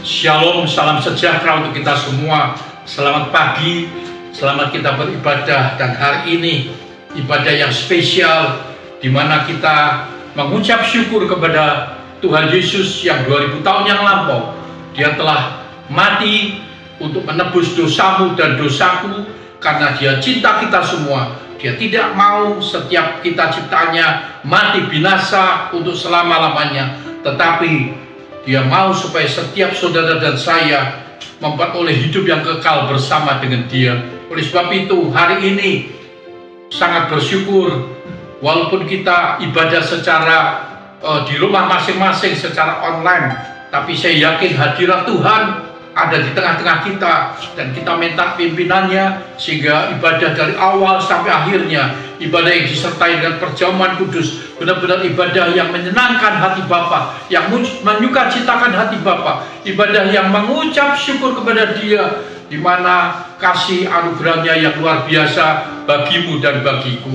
Shalom, salam sejahtera untuk kita semua. Selamat pagi, selamat kita beribadah. Dan hari ini ibadah yang spesial, di mana kita mengucap syukur kepada Tuhan Yesus yang 2000 tahun yang lampau. Dia telah mati untuk menebus dosamu dan dosaku, karena Dia cinta kita semua. Dia tidak mau setiap kita ciptaannya mati binasa untuk selama-lamanya, tetapi Dia mau supaya setiap saudara dan saya memperoleh hidup yang kekal bersama dengan Dia. Oleh sebab itu, hari ini sangat bersyukur, walaupun kita ibadah secara di rumah masing-masing secara online, tapi saya yakin hadirat Tuhan ada di tengah-tengah kita, dan kita minta pimpinannya sehingga ibadah dari awal sampai akhirnya, ibadah yang disertai dengan perjamuan kudus, benar-benar ibadah yang menyenangkan hati Bapa, yang menyukacitakan hati Bapa, ibadah yang mengucap syukur kepada Dia, di mana kasih anugerahnya yang luar biasa bagimu dan bagiku.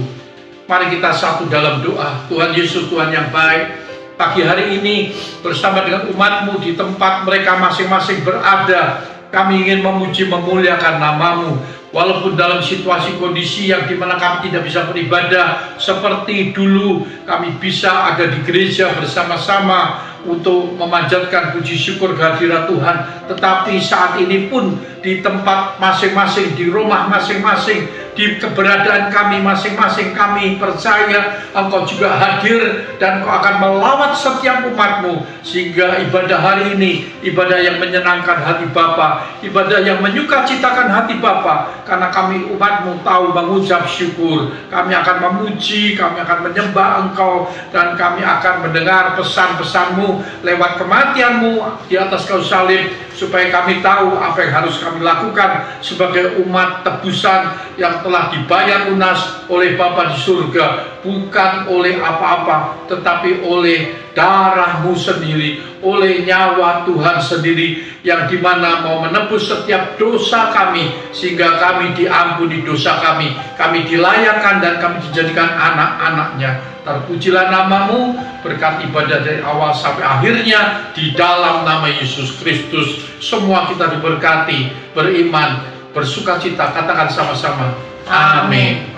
Mari kita satu dalam doa. Tuhan Yesus, Tuhan yang baik, pagi hari ini bersama dengan umat-Mu di tempat mereka masing-masing berada, kami ingin memuji memuliakan nama-Mu. Walaupun dalam situasi kondisi yang dimana kami tidak bisa beribadah seperti dulu, kami bisa ada di gereja bersama-sama untuk memanjatkan puji syukur kehadirat Tuhan. Tetapi saat ini pun di tempat masing-masing, di rumah masing-masing, di keberadaan kami masing-masing, kami percaya Engkau juga hadir dan Engkau akan melawat setiap umat-Mu, sehingga ibadah hari ini ibadah yang menyenangkan hati Bapa, ibadah yang menyukacitakan hati Bapa, karena kami umat-Mu tahu mengucap syukur. Kami akan memuji, kami akan menyembah Engkau, dan kami akan mendengar pesan-pesan-Mu lewat kematian-Mu di atas kayu salib, supaya kami tahu apa yang harus kami lakukan sebagai umat tebusan yang telah dibayar lunas oleh Bapa di surga, bukan oleh apa-apa, tetapi oleh darah-Mu sendiri, oleh nyawa Tuhan sendiri, yang dimana mau menebus setiap dosa kami, sehingga kami diampuni dosa kami dilayakkan, dan kami dijadikan anak-anak-Nya. Terpujilah nama-Mu, berkat ibadah dari awal sampai akhirnya, di dalam nama Yesus Kristus semua kita diberkati, beriman, bersukacita. Katakan sama-sama, amin.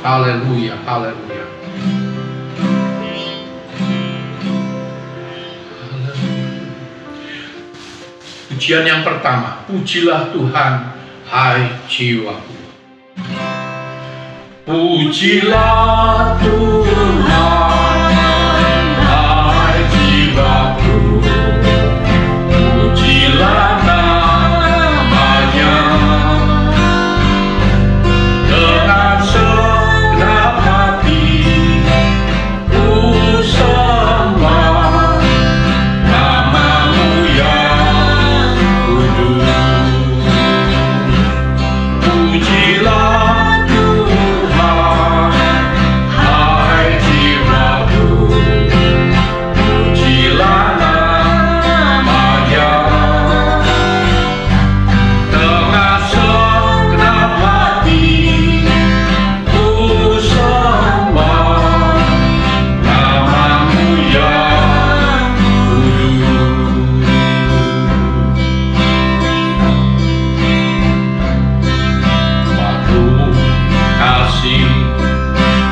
Haleluya, haleluya. Pujian yang pertama, pujilah Tuhan, hai jiwaku. Pujilah Tuhan, hai jiwaku. Pujilah nama-Nya dengan segenap hati. Ku sembah nama-Mu yang kudus. Pujilah Tuhan, hai jiwaku. Pujilah nama-Nya dengan segenap hati. Ku sembah nama-Mu yang kudus. Maklum kasih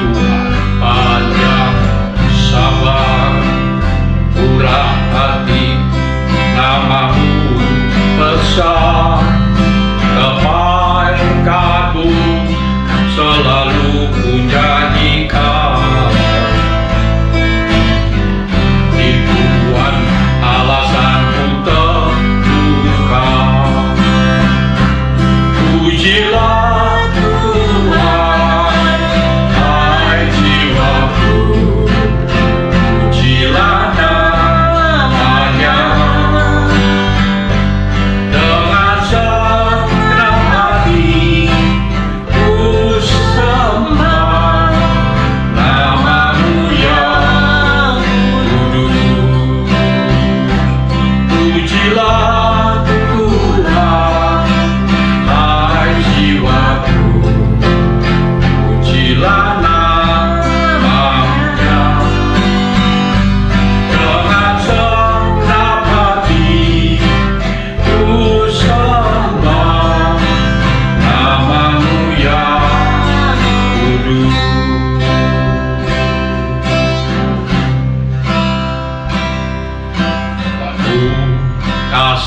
Tuhan panjang sabar, murah hati, nama-Mu besar, kebaikan-Mu selalu ku nyanyikan. Ribuan alasanku tentukan. Pujilah Tuhan, hai jiwaku. Pujilah nama-Nya dengan segenap hati.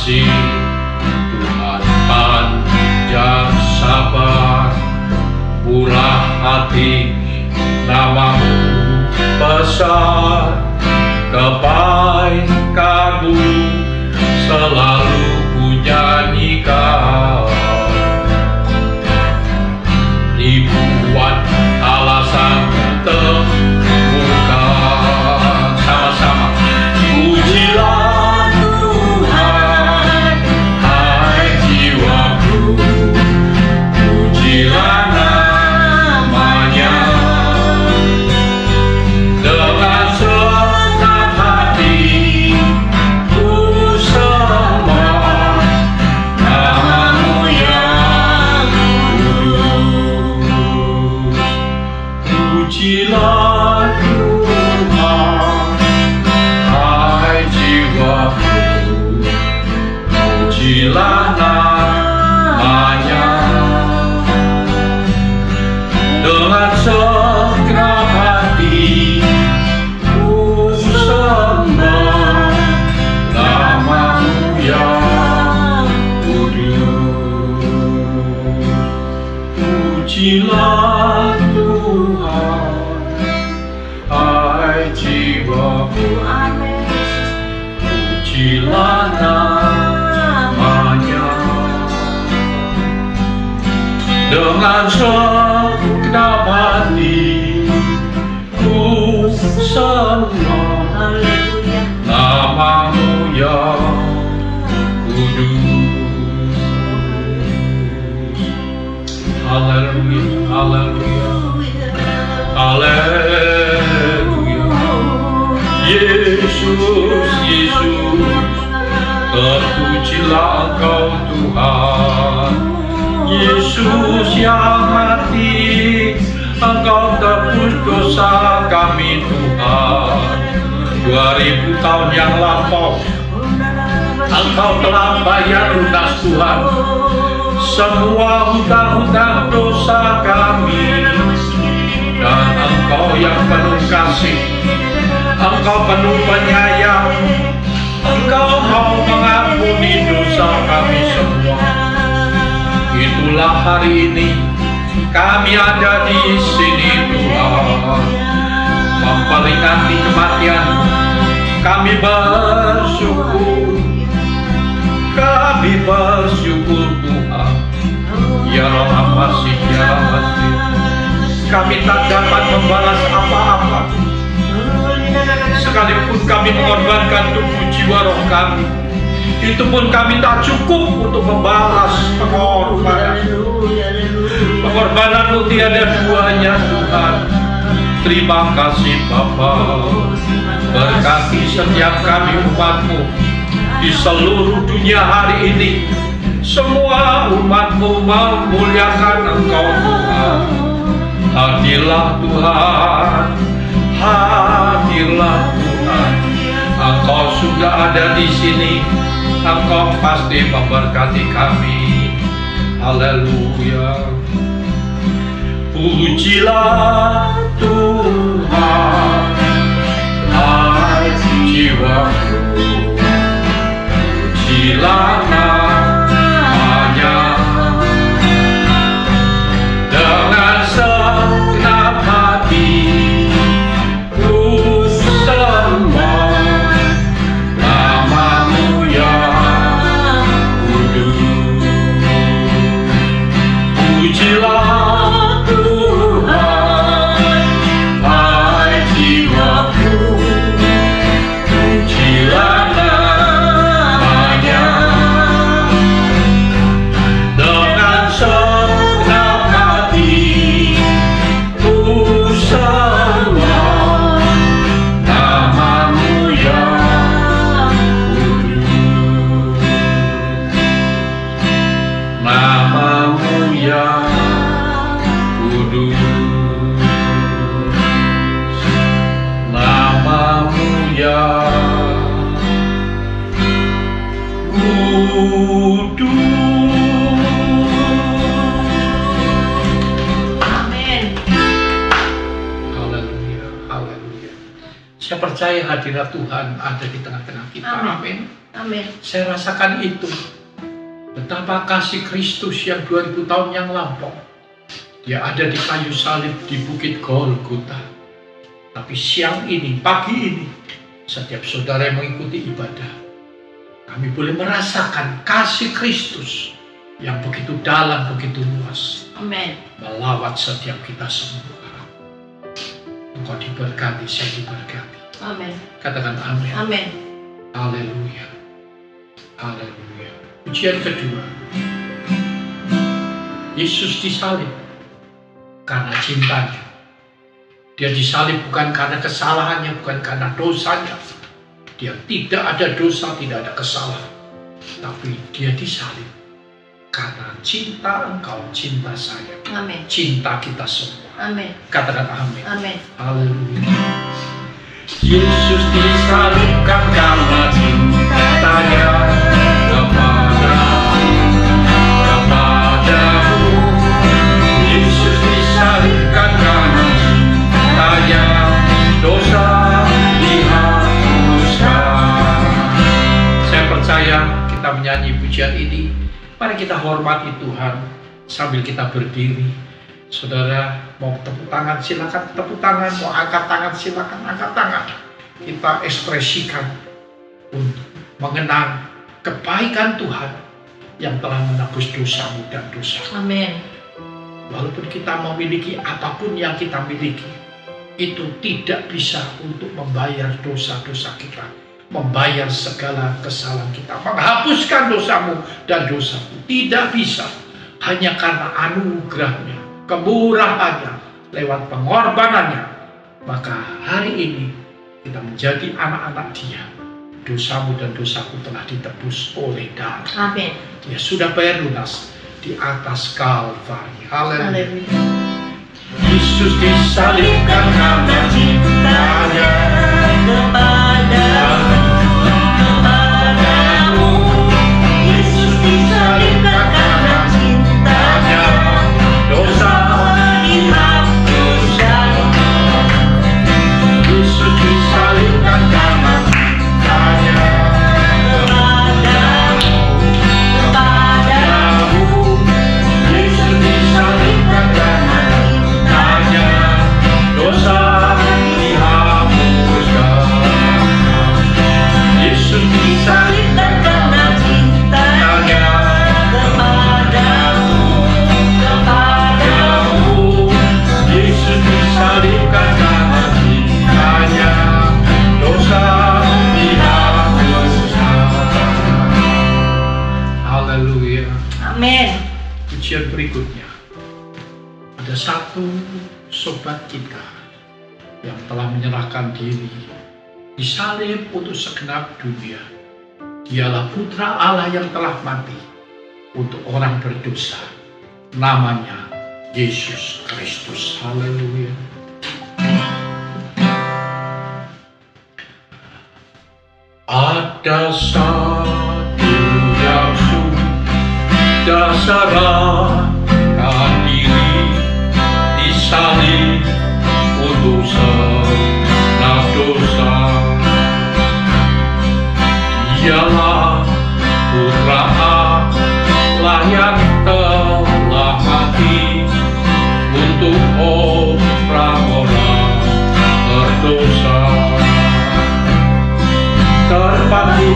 kasih, Tuhan panjang sabar, murah hati, nama-Mu besar, kebaikan-Mu selalu ku nyanyikan. Ribuan alasan temukan, sama-sama. Pujilah Tuhan, hai jiwaku, pujilah namanya. Dengan senang hati ku sembah nama-Mu yang kudus. Pujilah Tuhan, hai jiwaku, pujilah namanya. Dengan segenap hati ku sembah nama-Mu yang kudus. Pujilah Tuhan, hai jiwaku, pujilah namanya. Dengan segenap hati ku sembah nama-Mu yang kudus. Haleluya, haleluya, haleluya. Yesus, Yesus, terpujilah Engkau Tuhan. Yesus yang mati, Engkau tebus dosa kami Tuhan. 2000 tahun yang lampau, Engkau telah bayar lunas Tuhan semua hutang-hutang dosa kami. Dan Engkau yang penuh kasih, Engkau penuh penyayang, Engkau mau mengampuni dosa kami semua. Itulah hari ini kami ada di sini Tuhan, memperingati kematian. Kami bersyukur, kami bersyukur Tuhan. Ya Rahmasih, ya Rahmasih. Kami tak dapat membalas apa-apa, sekalipun kami mengorbankan tubuh jiwa roh kami, itu pun kami tak cukup untuk membalas pengorbanan. Pengorbanan-Mu tiada duanya Tuhan. Terima kasih Bapa. Berkati setiap kami umat-Mu di seluruh dunia hari ini. Semua umat-Mu memuliakan Engkau Tuhan. Hadirlah Tuhan, hadirlah Tuhan. Engkau sudah ada di sini. Engkau pasti memberkati kami. Haleluya. Pujilah Tuhan, hai jiwaku, pujilah namanya. Dengan segenap hati ku sembah nama-Mu yang kudus. Pujilah Tuhan, hai jiwaku, pujilah namanya. percaya hadirat Tuhan ada di tengah-tengah kita. Amin. Amin. Saya rasakan itu. Betapa kasih Kristus yang 2000 tahun yang lampau. Dia ada di kayu salib di Bukit Golgota. Tapi siang ini, pagi ini, setiap saudara yang mengikuti ibadah, kami boleh merasakan kasih Kristus yang begitu dalam, begitu luas. Amin. Melawat setiap kita semua. Engkau diberkati, saya diberkati. Amin. Katakan amin. Amin. Haleluya. Haleluya. Pujian kedua. Yesus disalib karena cintanya. Dia disalib bukan karena kesalahannya, bukan karena dosanya. Dia tidak ada dosa, tidak ada kesalahan. Tapi dia disalib karena cinta engkau, cinta saya. Amin. Cinta kita semua. Amin. Katakan amin. Amin. Haleluya. Yesus disalibkan karena cintanya kepadamu. Yesus disalibkan karena cintanya, dosa dihapuskan. Saya percaya kita menyanyi pujian ini, mari kita hormati Tuhan sambil kita berdiri. Saudara mau tepuk tangan silakan tepuk tangan, mau angkat tangan silakan angkat tangan. Kita ekspresikan untuk mengenang kebaikan Tuhan yang telah menebus dosamu dan dosa. Amin. Walaupun kita memiliki apapun yang kita miliki, itu tidak bisa untuk membayar dosa-dosa kita, membayar segala kesalahan kita, menghapuskan dosamu dan dosaku. Tidak bisa, hanya karena anugerahnya, kemurahannya, lewat pengorbanannya. Maka hari ini kita menjadi anak-anak Dia. Dosamu dan dosaku telah ditebus oleh darah. Amin. Dia sudah bayar lunas di atas Kalvari. Haleluya. Yesus disalibkan karena cintanya kepadamu. Yesus disalibkan karena cintanya, dosa dihapuskan. Yesus disalibkan karena cintanya kepadamu. Yesus disalibkan karena cintanya, dosa dihapuskan. Yesus disalibkan karena cintanya kepadamu. Yesus disalibkan karena cintanya, dosa dihapuskan. Haleluya. Amin. Pujian berikutnya. Ada satu sobat kita yang telah menyerahkan diri, disalib untuk segenap dunia. Dialah putra Allah yang telah mati untuk orang berdosa. Namanya Yesus Kristus. Haleluya. Ada satu yang sudah serahkan diri, disalib untuk segenap dosa. Dialah putra Allah yang telah mati untuk orang-orang berdosa. Terpaku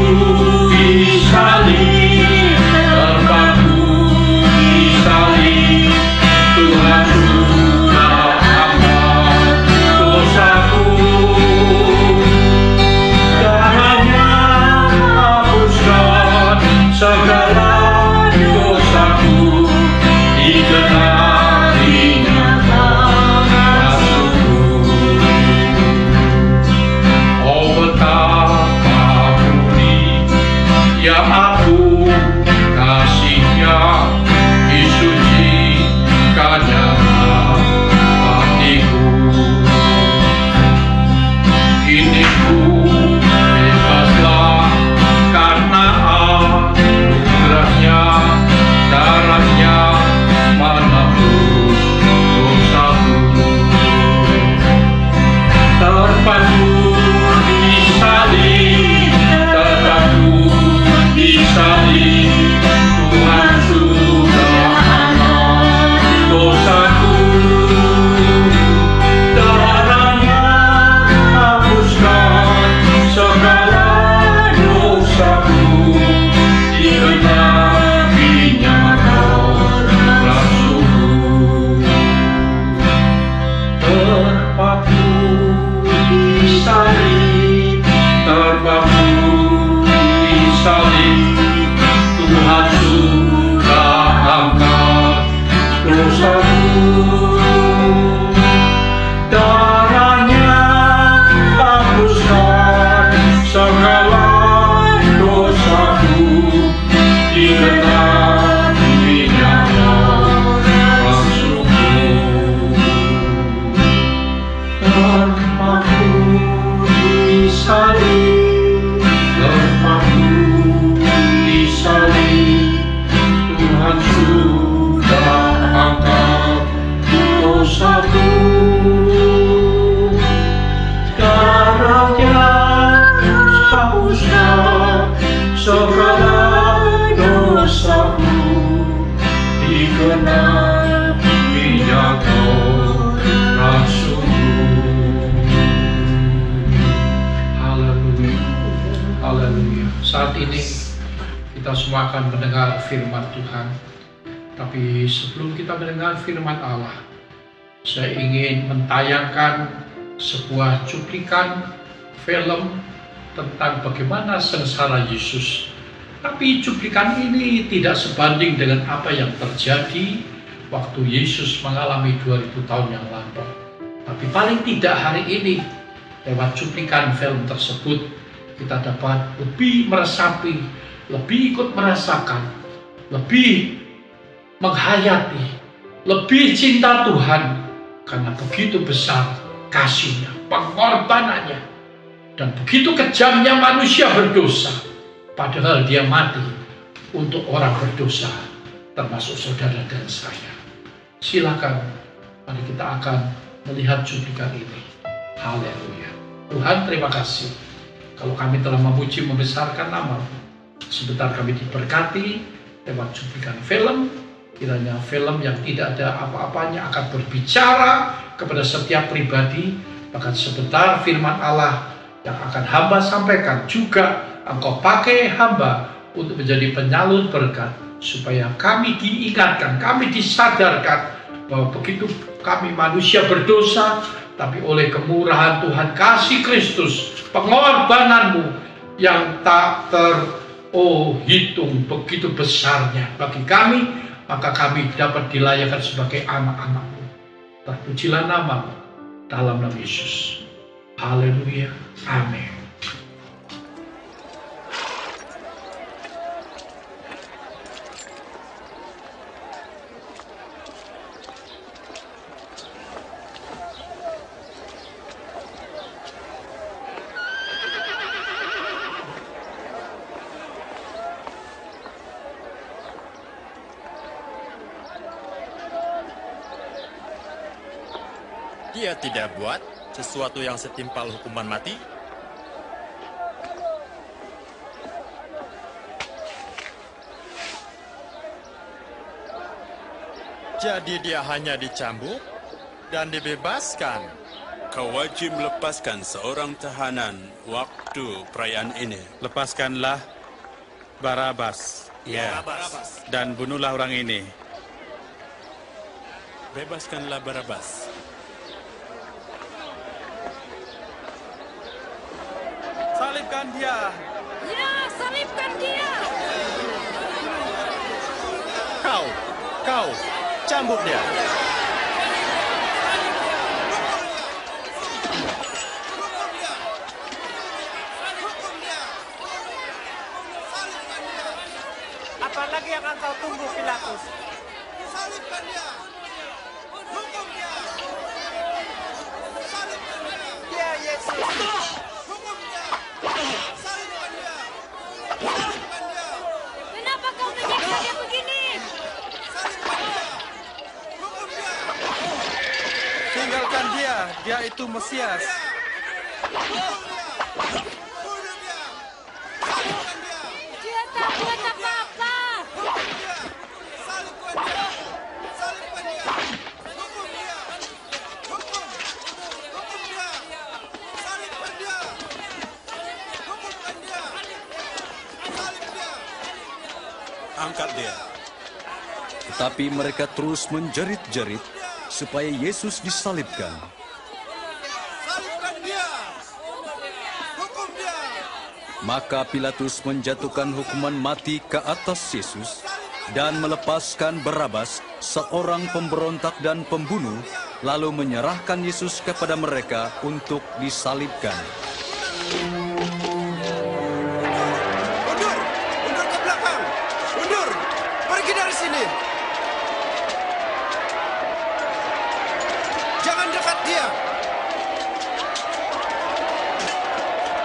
di salib, terpaku di salib, Tuhan sudah ampun dosaku. Darahnya hapuskan segala dosaku, digenapinya maksudku. Oh betapa murni Haleluya. Saat ini kita semua akan mendengar firman Tuhan. Tapi sebelum kita mendengar firman Allah, saya ingin mentayangkan sebuah cuplikan film tentang bagaimana sengsara Yesus. Tapi cuplikan ini tidak sebanding dengan apa yang terjadi waktu Yesus mengalami 2000 tahun yang lampau. Tapi paling tidak hari ini, lewat cuplikan film tersebut, kita dapat lebih meresapi, lebih ikut merasakan, lebih menghayati, lebih cinta Tuhan, karena begitu besar kasihnya, pengorbanannya, dan begitu kejamnya manusia berdosa, padahal dia mati untuk orang berdosa, termasuk saudara dan saya. Silakan, mari kita akan melihat cuplikan ini. Haleluya. Tuhan, terima kasih kalau kami telah memuji membesarkan nama-Mu. Sebentar kami diberkati lewat cuplikan film. Kiranya film yang tidak ada apa-apanya akan berbicara kepada setiap pribadi. Bahkan sebentar firman Allah yang akan hamba sampaikan juga Engkau pakai hamba untuk menjadi penyalur berkat, supaya kami diingatkan, kami disadarkan bahwa begitu kami manusia berdosa, tapi oleh kemurahan Tuhan, kasih Kristus, pengorbanan-Mu yang tak terhitung begitu besarnya bagi kami, maka kami dapat dilayakkan sebagai anak-anak-Mu. Terpujilah nama-Mu dalam nama Yesus. Haleluya. Amin. Dia tidak buat sesuatu yang setimpal hukuman mati. Jadi dia hanya dicambuk dan dibebaskan. Kau wajib melepaskan seorang tahanan waktu perayaan ini. Lepaskanlah Barabas. Ya. Dan bunuhlah orang ini. Bebaskanlah Barabas. Salibkan dia. Ya, salibkan dia. Kau, cambuk dia. Apalagi yang engkau tunggu, Pilatus? Salibkan dia. Hukum dia. Salibkan dia. Dia Yesus. Hukum dia. Salibkan dia. Salibkan dia. Kenapa kau menyiksa dia begini? Salibkan dia. Hukum dia. Tinggalkan dia. Dia itu Mesias. Hukum dia. Bunuh dia. Salibkan dia. Dia tak buat apa-apa. Hukum dia. Salibkan dia. Salibkan dia. Hukum dia. Hukum. Hukum dia. Salibkan dia. Hukumkan dia. Salib dia. Angkat dia. Tetapi mereka terus menjerit-jerit supaya Yesus disalibkan. Salibkan dia. Hukum dia. Maka Pilatus menjatuhkan hukuman mati ke atas Yesus dan melepaskan Barabas, seorang pemberontak dan pembunuh, lalu menyerahkan Yesus kepada mereka untuk disalibkan. Mundur. Mundur ke belakang. Mundur. Pergi dari sini. Jangan dekat dia.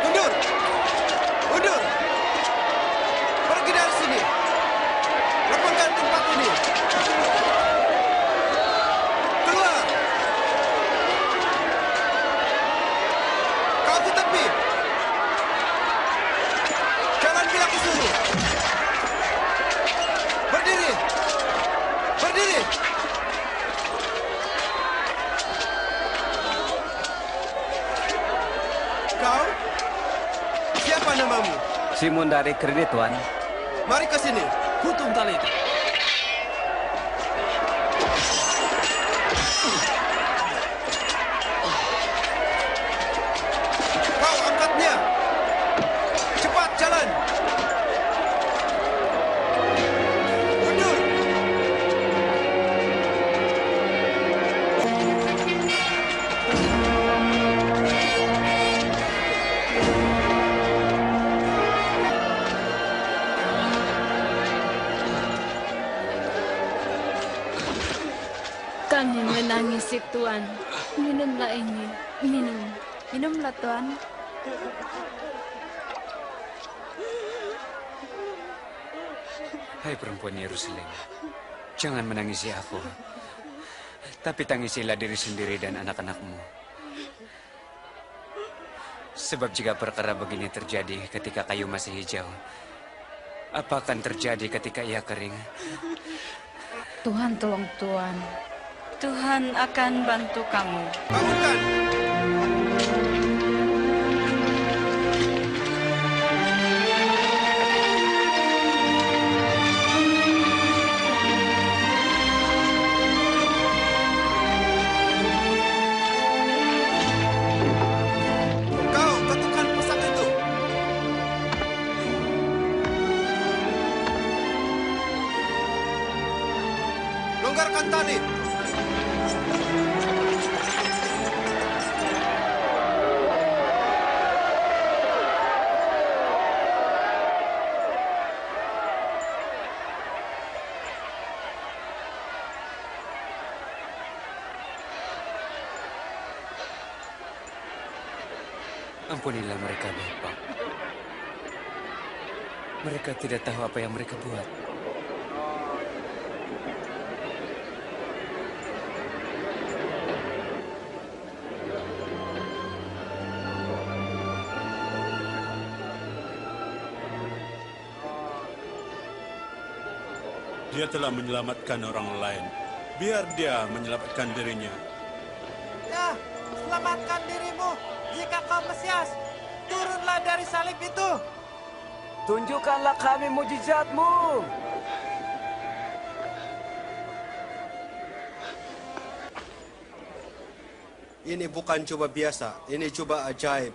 Mundur. Mundur. Pergi dari sini. Lapangkan tempat ini. Keluar. Kau ke tepi. Jangan bilang kusuruh. Berdiri. Berdiri. Kau? Siapa namamu? Simon dari kredit, Tuan. Mari ke sini. Kutung tali itu. Kau angkatnya. Cepat jalan. Mundur. Kami menangisi Tuan. Minumlah ini. Minum. Minumlah Tuan. Hai perempuan Yerusalem, jangan menangisi aku. Tapi tangisilah diri sendiri dan anak-anakmu. Sebab jika perkara begini terjadi ketika kayu masih hijau, apa akan terjadi ketika ia kering? Tuhan tolong Tuan. Tuhan akan bantu kamu. Bangunkan. Kau ketukan pusat itu. Longgarkan tali. Ampunilah mereka, Bapak. Mereka tidak tahu apa yang mereka buat. Dia telah menyelamatkan orang lain. Biar dia menyelamatkan dirinya. Ya, selamatkan dirimu. Jika kau Mesias, turunlah dari salib itu. Tunjukkanlah kami mujizatmu. Ini bukan coba biasa, ini coba ajaib.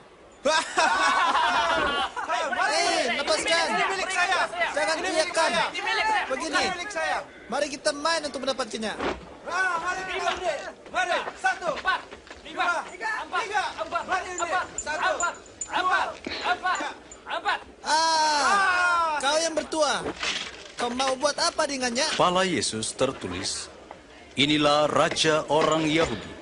Lepaskan. Ini milik saya. Jangan Ini milik teriakkan. saya. Ini milik saya. Begini. Ini milik saya. Mari kita main untuk mendapatkannya. Mari kita. Mari. 1, 4, 5, 4, mari ini. 1, 4. Kau yang bertua. Kau mau buat apa dengannya? Kepala Yesus tertulis, inilah Raja orang Yahudi.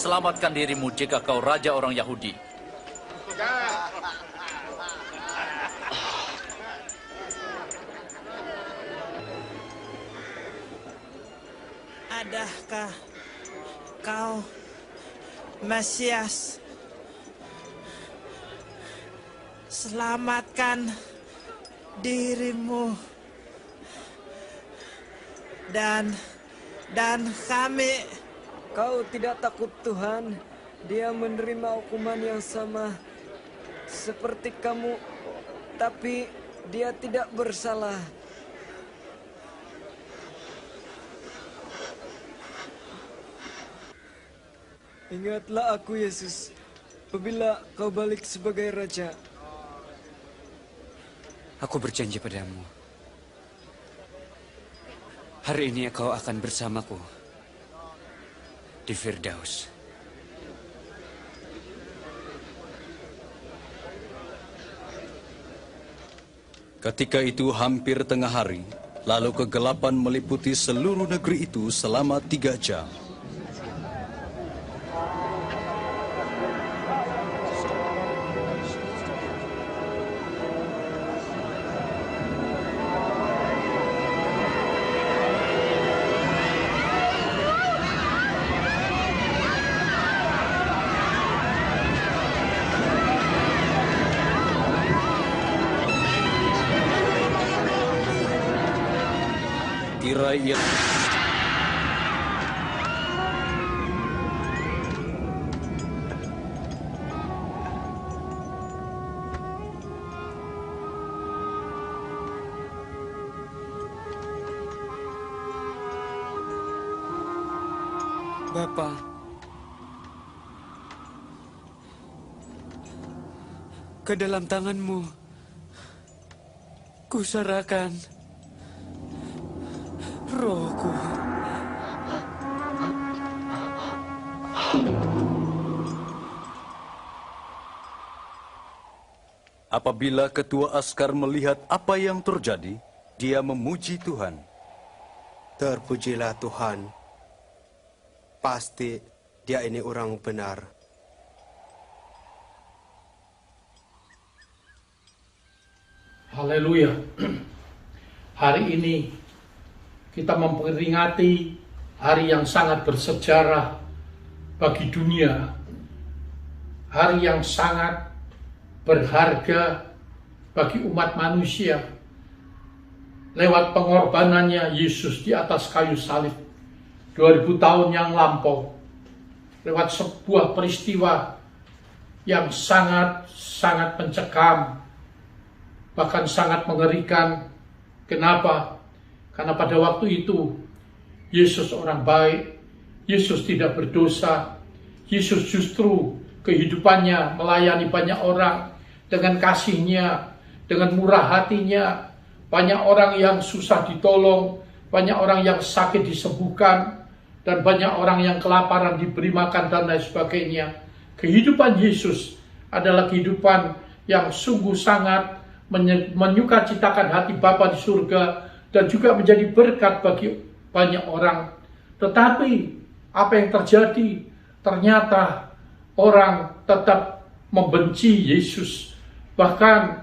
Selamatkan dirimu jika kau raja orang Yahudi. Adakah kau Mesias? Selamatkan dirimu dan kami. Kau tidak takut Tuhan, dia menerima hukuman yang sama seperti kamu, tapi dia tidak bersalah. Ingatlah aku Yesus, apabila kau balik sebagai Raja. Aku berjanji padamu, hari ini kau akan bersamaku di Firdaus. Ketika itu hampir tengah hari, lalu kegelapan meliputi seluruh negeri itu selama 3 jam. Segera ia Bapa, ke dalam tangan-Mu kuserahkan rohku. Apabila ketua askar melihat apa yang terjadi, dia memuji Tuhan. Terpujilah Tuhan. Pasti dia ini orang benar. Haleluya. Hari ini kita memperingati hari yang sangat bersejarah bagi dunia. Hari yang sangat berharga bagi umat manusia. Lewat pengorbanannya Yesus di atas kayu salib 2000 tahun yang lampau. Lewat sebuah peristiwa yang sangat mencekam, bahkan sangat mengerikan. Kenapa? Karena pada waktu itu Yesus orang baik, Yesus tidak berdosa, Yesus justru kehidupannya melayani banyak orang dengan kasihnya, dengan murah hatinya. Banyak orang yang susah ditolong, banyak orang yang sakit disembuhkan, dan banyak orang yang kelaparan diberi makan dan lain sebagainya. Kehidupan Yesus adalah kehidupan yang sungguh sangat menyukacitakan hati Bapa di surga dan juga menjadi berkat bagi banyak orang. Tetapi apa yang terjadi? Ternyata orang tetap membenci Yesus. Bahkan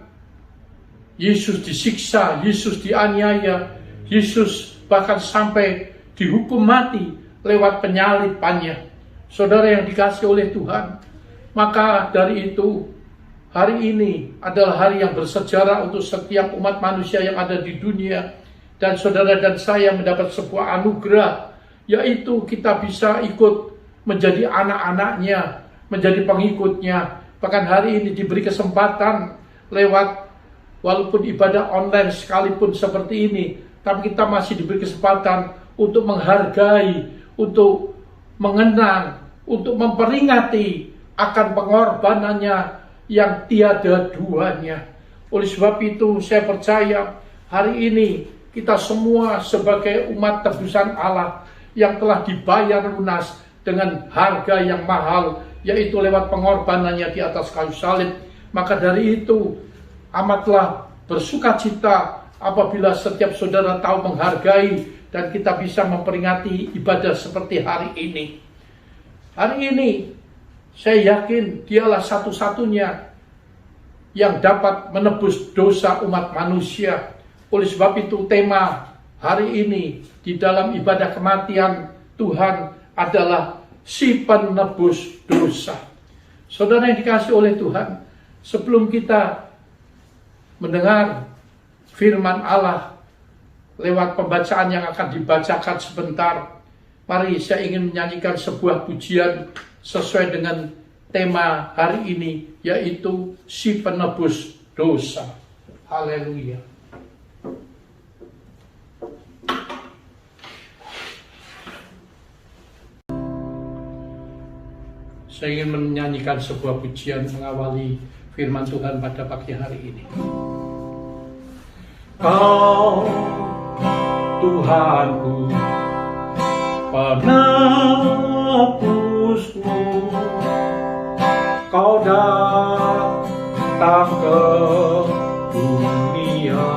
Yesus disiksa, Yesus dianiaya, Yesus bahkan sampai dihukum mati lewat penyalibannya. Saudara yang dikasihi oleh Tuhan, maka dari itu hari ini adalah hari yang bersejarah untuk setiap umat manusia yang ada di dunia. Dan saudara dan saya mendapat sebuah anugerah, yaitu kita bisa ikut menjadi anak-anaknya, menjadi pengikutnya. Bahkan hari ini diberi kesempatan lewat, walaupun ibadah online sekalipun seperti ini, tapi kita masih diberi kesempatan untuk menghargai, untuk mengenang, untuk memperingati akan pengorbanannya yang tiada duanya. Oleh sebab itu saya percaya hari ini kita semua sebagai umat tebusan Allah yang telah dibayar lunas dengan harga yang mahal, yaitu lewat pengorbanannya di atas kayu salib. Maka dari itu amatlah bersukacita apabila setiap saudara tahu menghargai dan kita bisa memperingati ibadah seperti hari ini. Hari ini saya yakin dialah satu-satunya yang dapat menebus dosa umat manusia. Oleh sebab itu tema hari ini di dalam ibadah kematian Tuhan adalah si penebus dosa. Saudara yang dikasihi oleh Tuhan, sebelum kita mendengar firman Allah lewat pembacaan yang akan dibacakan sebentar, mari saya ingin menyanyikan sebuah pujian sesuai dengan tema hari ini, yaitu si penebus dosa. Haleluya. Saya ingin menyanyikan sebuah pujian mengawali firman Tuhan pada pagi hari ini. Kau Tuhanku, penebusku, Kau datang ke dunia.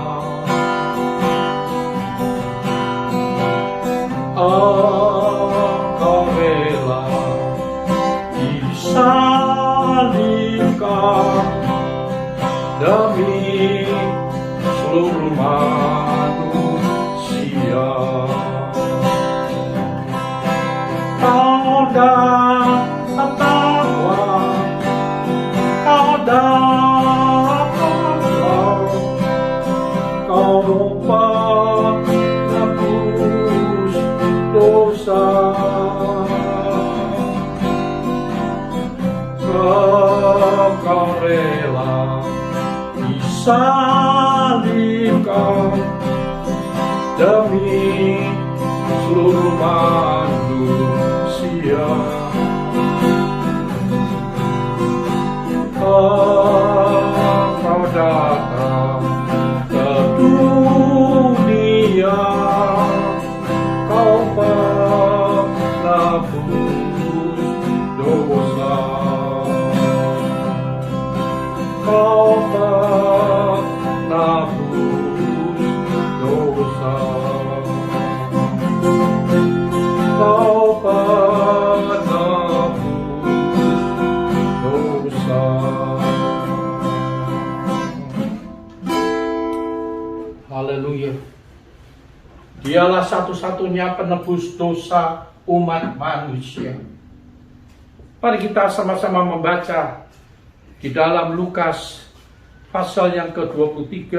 Engkau rela disalibkan demi seluruh manusia. Kau datanglah, kau datanglah, kau penebus rela disalibkan demi seluruh manusia. Engkau datang ke dunia, kau menebus dosa, kau menebus dosa, kau menebus dosa. Haleluya. Dialah satu-satunya penebus dosa umat manusia. Mari kita sama-sama membaca di dalam Lukas pasal yang ke-23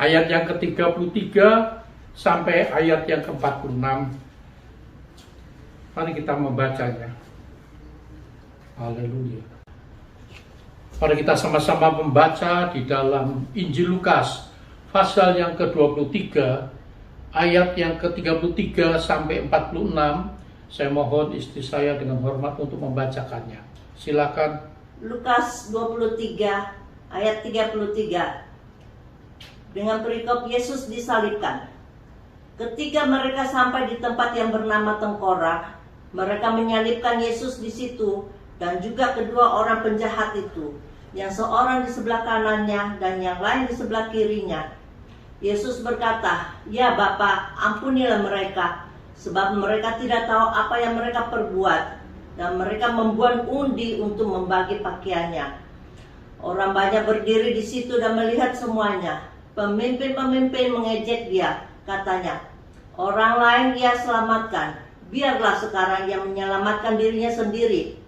ayat yang ke-33 sampai ayat yang ke-46. Mari kita membacanya. Haleluya. Mari kita sama-sama membaca di dalam Injil Lukas pasal yang ke-23 ayat yang ke-33 sampai 46. Saya mohon istri saya dengan hormat untuk membacakannya. Silakan. Lukas 23 ayat 33. Dengan perikop Yesus disalibkan. Ketika mereka sampai di tempat yang bernama Tengkorak, mereka menyalibkan Yesus di situ dan juga kedua orang penjahat itu, yang seorang di sebelah kanannya dan yang lain di sebelah kirinya. Yesus berkata, "Ya Bapa, ampunilah mereka, sebab mereka tidak tahu apa yang mereka perbuat." Dan mereka membuat undi untuk membagi pakaiannya. Orang banyak berdiri di situ dan melihat semuanya. Pemimpin-pemimpin mengejek dia, katanya, "Orang lain ia selamatkan, biarlah sekarang ia menyelamatkan dirinya sendiri,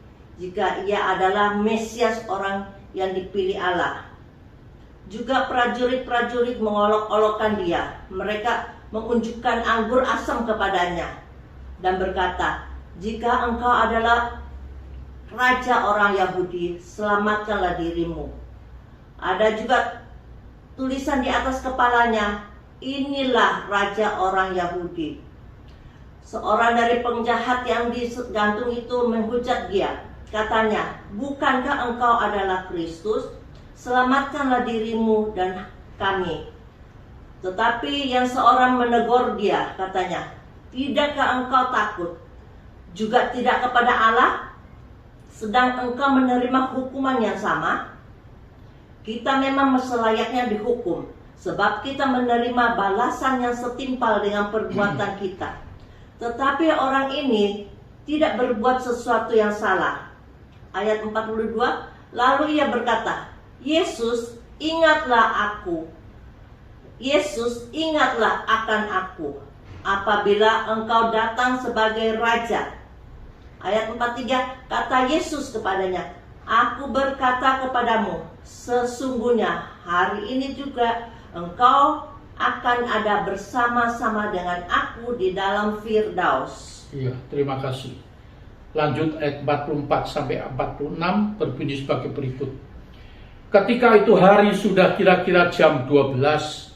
jika ia adalah Mesias, orang yang dipilih Allah." Juga prajurit-prajurit mengolok-olokkan dia. Mereka mengunjukkan anggur asam kepadanya dan berkata, "Jika engkau adalah raja orang Yahudi, selamatkanlah dirimu." Ada juga tulisan di atas kepalanya, "Inilah raja orang Yahudi." Seorang dari penjahat yang digantung itu menghujat dia. Katanya, "Bukankah engkau adalah Kristus? Selamatkanlah dirimu dan kami." Tetapi yang seorang menegur dia, katanya, "Tidakkah engkau takut juga tidak kepada Allah, sedang engkau menerima hukuman yang sama? Kita memang selayaknya dihukum, sebab kita menerima balasan yang setimpal dengan perbuatan kita. Tetapi orang ini tidak berbuat sesuatu yang salah." Ayat 42, lalu ia berkata, "Yesus, ingatlah aku. Yesus, ingatlah akan aku apabila engkau datang sebagai raja." Ayat 43, kata Yesus kepadanya, "Aku berkata kepadamu, sesungguhnya hari ini juga engkau akan ada bersama-sama dengan aku di dalam Firdaus." Iya, terima kasih. Lanjut ayat 44 sampai 46 berbunyi sebagai berikut. Ketika itu hari sudah kira-kira jam 12,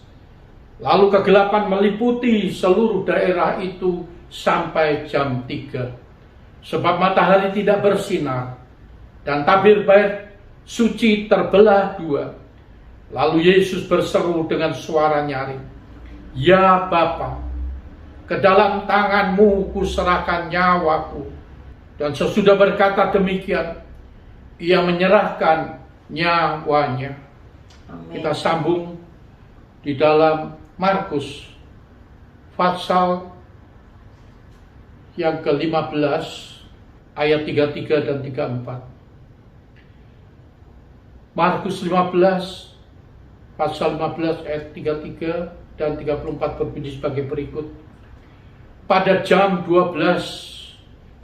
lalu kegelapan meliputi seluruh daerah itu sampai jam 3. Sebab matahari tidak bersinar, dan tabir bait suci terbelah dua. Lalu Yesus berseru dengan suara nyaring, "Ya Bapa, ke dalam tanganmu kuserahkan nyawaku." Dan sesudah berkata demikian, ia menyerahkan nyawanya. Amin. Kita sambung di dalam Markus pasal yang ke-15 ayat 33 dan 34. Markus 15 pasal 15 ayat 33 dan 34 berbunyi sebagai berikut. Pada jam 12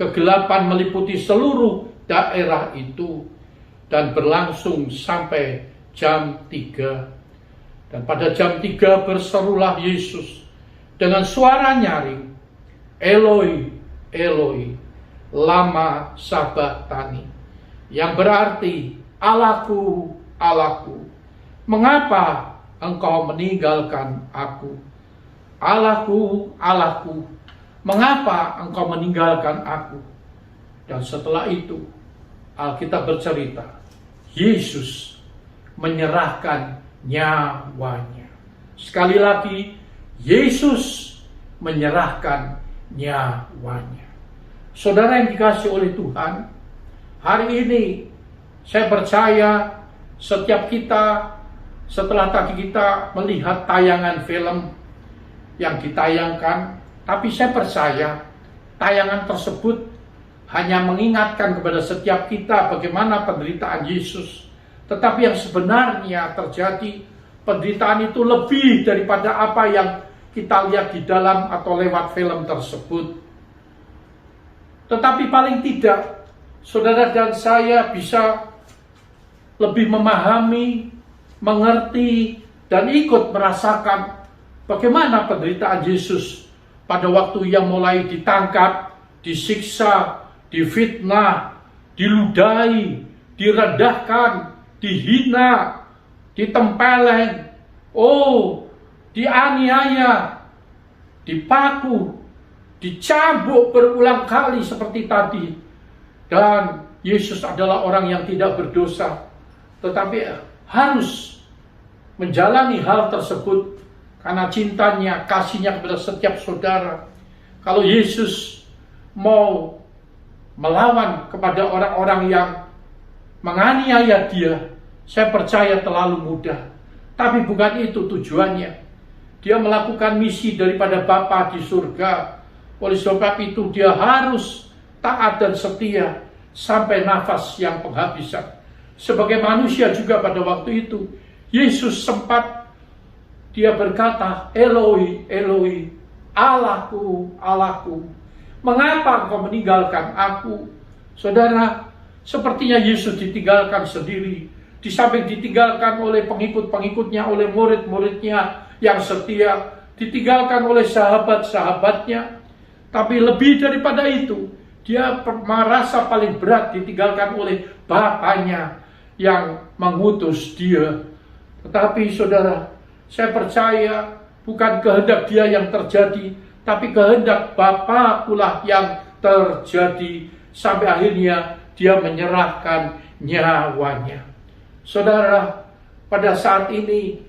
kegelapan meliputi seluruh daerah itu dan berlangsung sampai jam 3. Dan pada jam 3 berserulah Yesus dengan suara nyaring, "Eloi, Eloi, lama sabachthani," yang berarti Allahku, Allahku, mengapa engkau meninggalkan aku? Allahku, Allahku, mengapa engkau meninggalkan aku? Dan setelah itu Alkitab bercerita, Yesus menyerahkan nyawanya. Sekali lagi, Yesus menyerahkan nyawanya. Saudara yang dikasihi oleh Tuhan, hari ini saya percaya setiap kita setelah tadi kita melihat tayangan film yang ditayangkan, tapi saya percaya tayangan tersebut hanya mengingatkan kepada setiap kita bagaimana penderitaan Yesus. Tetapi yang sebenarnya terjadi, penderitaan itu lebih daripada apa yang kita lihat di dalam atau lewat film tersebut. Tetapi paling tidak, saudara dan saya bisa lebih memahami, mengerti, dan ikut merasakan bagaimana penderitaan Yesus pada waktu ia mulai ditangkap, disiksa, difitnah, diludahi, direndahkan, dihina, ditempeleng, dianiaya, dipaku, dicambuk berulang kali seperti tadi. Dan Yesus adalah orang yang tidak berdosa, tetapi harus menjalani hal tersebut karena cintanya, kasihnya kepada setiap saudara. Kalau Yesus mau melawan kepada orang-orang yang menganiaya dia, saya percaya terlalu mudah. Tapi bukan itu tujuannya. Dia melakukan misi daripada Bapa di surga. Oleh sebab itu dia harus taat dan setia sampai nafas yang penghabisan. Sebagai manusia juga pada waktu itu, Yesus sempat dia berkata, Eloi, Eloi, Allahku, Allahku, mengapa engkau meninggalkan aku? Saudara, sepertinya Yesus ditinggalkan sendiri. Di samping ditinggalkan oleh pengikut-pengikutnya, oleh murid-muridnya yang setia, ditinggalkan oleh sahabat-sahabatnya. Tapi lebih daripada itu, dia merasa paling berat ditinggalkan oleh Bapaknya yang mengutus dia. Tetapi saudara, saya percaya bukan kehendak dia yang terjadi, tapi kehendak Bapa-Kulah yang terjadi. Sampai akhirnya dia menyerahkan nyawanya. Saudara, pada saat ini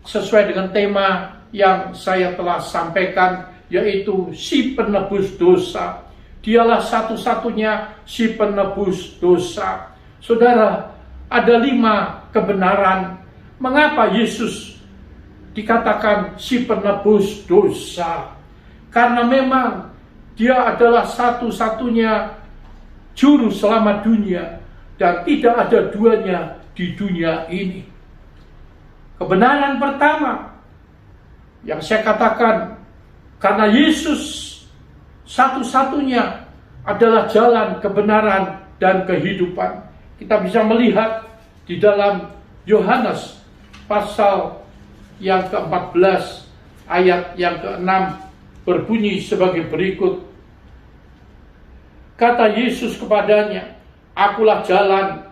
sesuai dengan tema yang saya telah sampaikan, yaitu si penebus dosa. Dialah satu-satunya si penebus dosa. Saudara, ada 5 kebenaran mengapa Yesus dikatakan si penebus dosa. Karena memang dia adalah satu-satunya juru selamat dunia dan tidak ada duanya di dunia ini. Kebenaran pertama yang saya katakan, karena Yesus satu-satunya adalah jalan, kebenaran, dan kehidupan. Kita bisa melihat di dalam Yohanes pasal yang ke-14 ayat yang ke-6 berbunyi sebagai berikut. Kata Yesus kepadanya, akulah jalan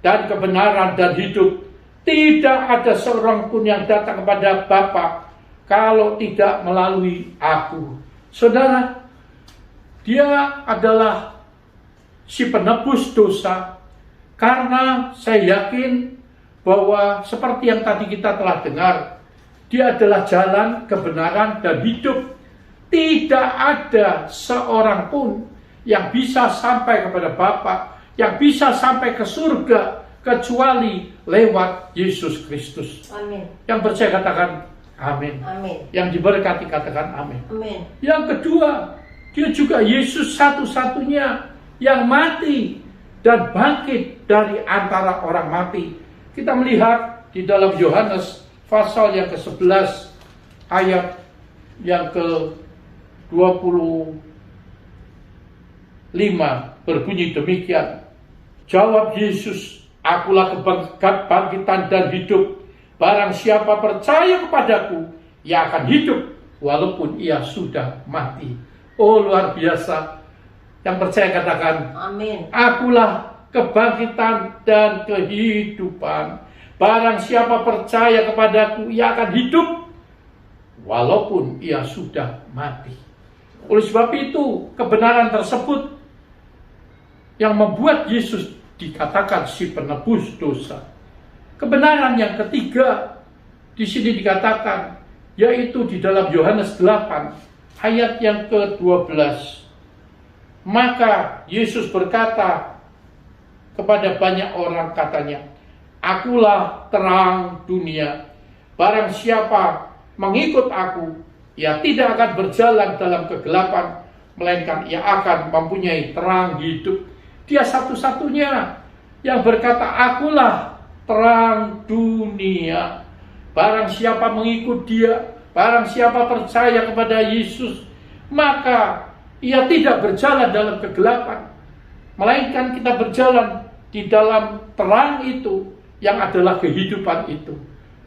dan kebenaran dan hidup. Tidak ada seorang pun yang datang kepada Bapa kalau tidak melalui aku. Saudara, dia adalah si penebus dosa. Karena saya yakin bahwa seperti yang tadi kita telah dengar, dia adalah jalan, kebenaran, dan hidup. Tidak ada seorang pun yang bisa sampai kepada Bapa, yang bisa sampai ke surga, kecuali lewat Yesus Kristus. Amin. Yang percaya katakan amin. Amin. Yang diberkati katakan amin. Amin. Yang kedua, dia juga Yesus satu-satunya yang mati dan bangkit dari antara orang mati. Kita melihat di dalam Yohanes pasal yang ke-11 ayat yang ke-25 berbunyi demikian. Jawab Yesus, akulah kebangkitan dan hidup. Barang siapa percaya kepadaku, ia akan hidup walaupun ia sudah mati. Oh, luar biasa. Yang percaya katakan, amin. Akulah kebangkitan dan kehidupan. Barang siapa percaya kepadaku, ia akan hidup walaupun ia sudah mati. Oleh sebab itu, kebenaran tersebut yang membuat Yesus dikatakan si penebus dosa. Kebenaran yang ketiga di sini dikatakan, yaitu di dalam Yohanes 8 ayat yang ke-12. Maka Yesus berkata kepada banyak orang, katanya, "Akulah terang dunia. Barang siapa mengikut aku, ia tidak akan berjalan dalam kegelapan, melainkan ia akan mempunyai terang hidup." Dia satu-satunya yang berkata, "Akulah terang dunia." Barang siapa mengikut dia, barang siapa percaya kepada Yesus, maka ia tidak berjalan dalam kegelapan, melainkan kita berjalan di dalam terang itu, yang adalah kehidupan itu.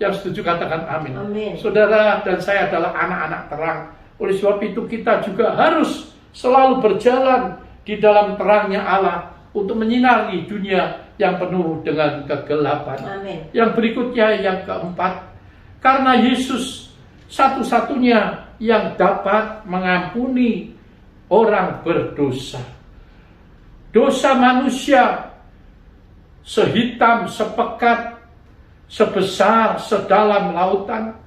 Yang setuju katakan amin. Amin. Saudara dan saya adalah anak-anak terang. Oleh sebab itu kita juga harus selalu berjalan di dalam terangnya Allah untuk menyinari dunia yang penuh dengan kegelapan. Amin. Yang berikutnya, yang keempat, karena Yesus satu-satunya yang dapat mengampuni orang berdosa. Dosa manusia sehitam, sepekat, sebesar, sedalam lautan,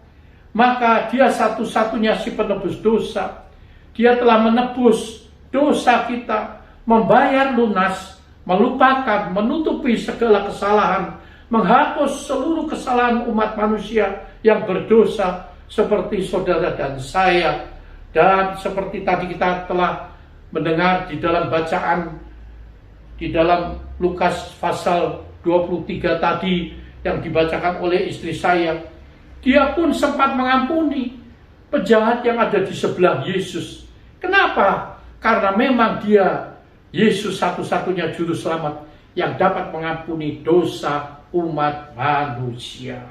maka dia satu-satunya si penebus dosa. Dia telah menebus dosa kita, membayar lunas, melupakan, menutupi segala kesalahan, menghapus seluruh kesalahan umat manusia yang berdosa seperti saudara dan saya. Dan seperti tadi kita telah mendengar di dalam bacaan di dalam Lukas pasal 23 tadi yang dibacakan oleh istri saya, dia pun sempat mengampuni penjahat yang ada di sebelah Yesus. Kenapa? Karena memang dia, Yesus satu-satunya juru selamat yang dapat mengampuni dosa umat manusia.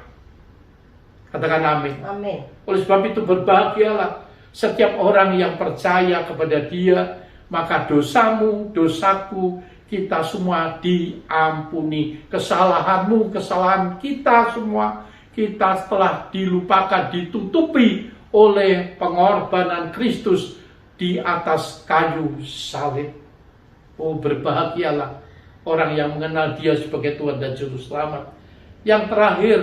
Katakan amin. Amin. Oleh sebab itu berbahagialah setiap orang yang percaya kepada dia, maka dosamu, dosaku, kita semua diampuni. Kesalahanmu, kesalahan kita semua, kita telah dilupakan, ditutupi oleh pengorbanan Kristus di atas kayu salib. Oh, berbahagialah orang yang mengenal dia sebagai Tuhan dan Juru Selamat. Yang terakhir,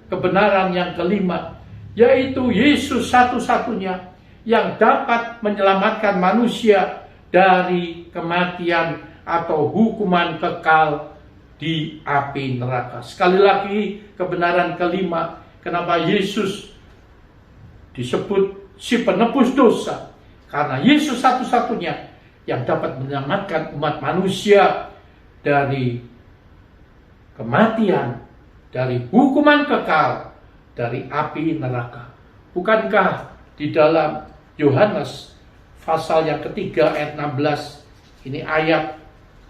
kebenaran yang kelima, yaitu Yesus satu-satunya yang dapat menyelamatkan manusia dari kematian atau hukuman kekal di api neraka. Sekali lagi, kebenaran kelima, kenapa Yesus disebut si penebus dosa? Karena Yesus satu-satunya yang dapat menyelamatkan umat manusia dari kematian, dari hukuman kekal, dari api neraka. Bukankah di dalam Yohanes pasal yang ketiga ayat 16, ini ayat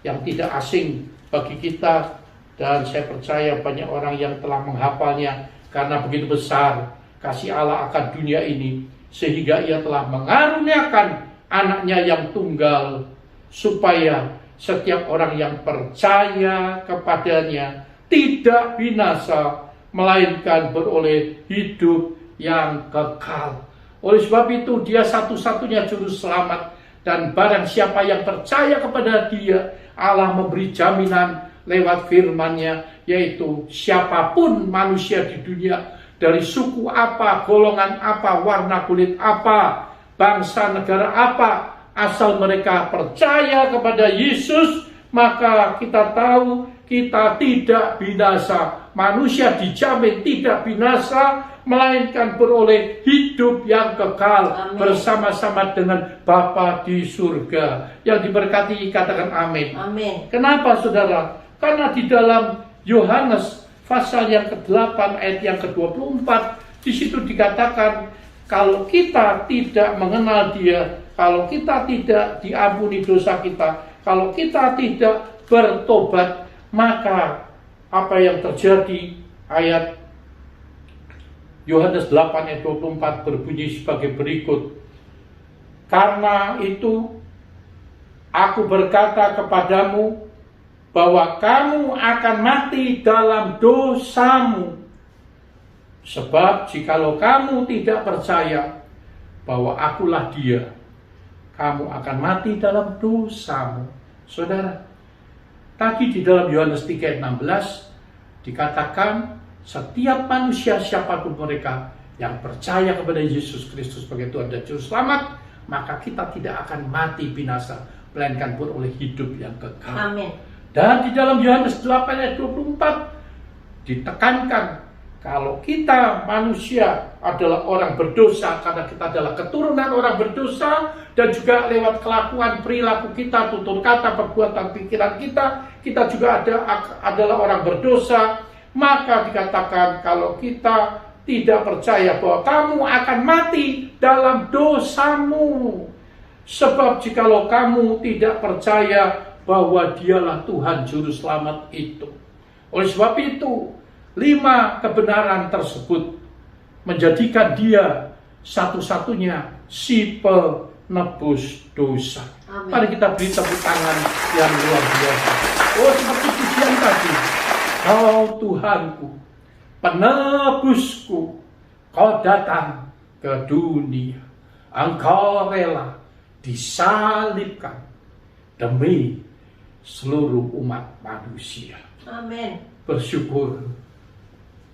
yang tidak asing bagi kita, dan saya percaya banyak orang yang telah menghafalnya, karena begitu besar kasih Allah akan dunia ini, sehingga ia telah mengaruniakan anaknya yang tunggal, supaya setiap orang yang percaya kepadanya tidak binasa, melainkan beroleh hidup yang kekal. Oleh sebab itu dia satu-satunya juru selamat, dan barang siapa yang percaya kepada dia, Allah memberi jaminan lewat firman-Nya, yaitu siapapun manusia di dunia, dari suku apa, golongan apa, warna kulit apa, bangsa negara apa, asal mereka percaya kepada Yesus, maka kita tahu kita tidak binasa. Manusia dijamin tidak binasa, melainkan beroleh hidup yang kekal. Amin. Bersama-sama dengan Bapa di surga. Yang diberkati katakan amin. Amin. Kenapa saudara? Karena di dalam Yohanes pasal yang ke-8 ayat yang ke-24, di situ dikatakan kalau kita tidak mengenal Dia, kalau kita tidak diampuni dosa kita, kalau kita tidak bertobat, maka apa yang terjadi? Ayat Yohanes 8 ayat 24 berbunyi sebagai berikut. Karena itu aku berkata kepadamu, bahwa kamu akan mati dalam dosamu. Sebab jikalau kamu tidak percaya bahwa akulah dia, kamu akan mati dalam dosamu. Saudara, tadi di dalam Yohanes 3:16 dikatakan setiap manusia siapapun mereka yang percaya kepada Yesus Kristus sebagai Tuhan dan Juru Selamat, maka kita tidak akan mati binasa, melainkan pun oleh hidup yang kekal. Amin. Dan di dalam Yohanes 8:24 ditekankan kalau kita manusia adalah orang berdosa karena kita adalah keturunan orang berdosa, dan juga lewat kelakuan perilaku kita, tutur kata, perbuatan, pikiran kita juga adalah orang berdosa. Maka dikatakan kalau kita tidak percaya bahwa kamu akan mati dalam dosamu. Sebab jikalau kamu tidak percaya bahwa dialah Tuhan Juru Selamat itu. Oleh sebab itu, 5 kebenaran tersebut menjadikan dia satu-satunya si penebus dosa. Amin. Mari kita beri tepuk tangan yang luar biasa. Oh, seperti pujian tadi. Kau Tuhanku, penebusku, kau datang ke dunia. Engkau rela disalibkan demi seluruh umat manusia. Amin. Bersyukur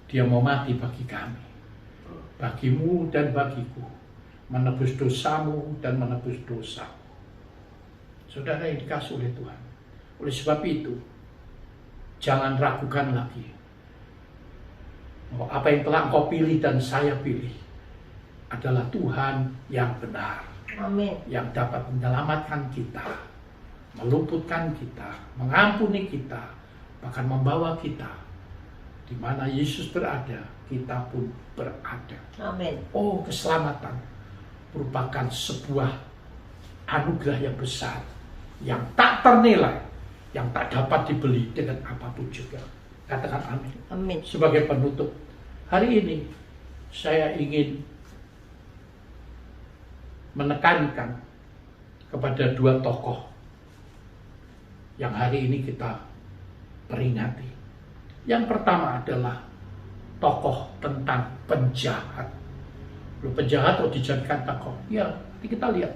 dia mau mati bagi kami, bagimu dan bagiku, menebus dosamu dan menebus dosamu. Saudara yang dikasih oleh Tuhan. Oleh sebab itu, jangan ragukan lagi bahwa apa yang telah engkau pilih dan saya pilih adalah Tuhan yang benar. Amin. Yang dapat menyelamatkan kita, meluputkan kita, mengampuni kita, bahkan membawa kita di mana Yesus berada, kita pun berada. Amin. Oh, keselamatan merupakan sebuah anugerah yang besar, yang tak ternilai, yang tak dapat dibeli dengan apapun juga. Katakan amin. Amin. Sebagai penutup, hari ini saya ingin menekankan kepada 2 tokoh yang hari ini kita peringati. Yang pertama adalah tokoh tentang penjahat. Penjahat kalau dijadikan tokoh, ya kita lihat.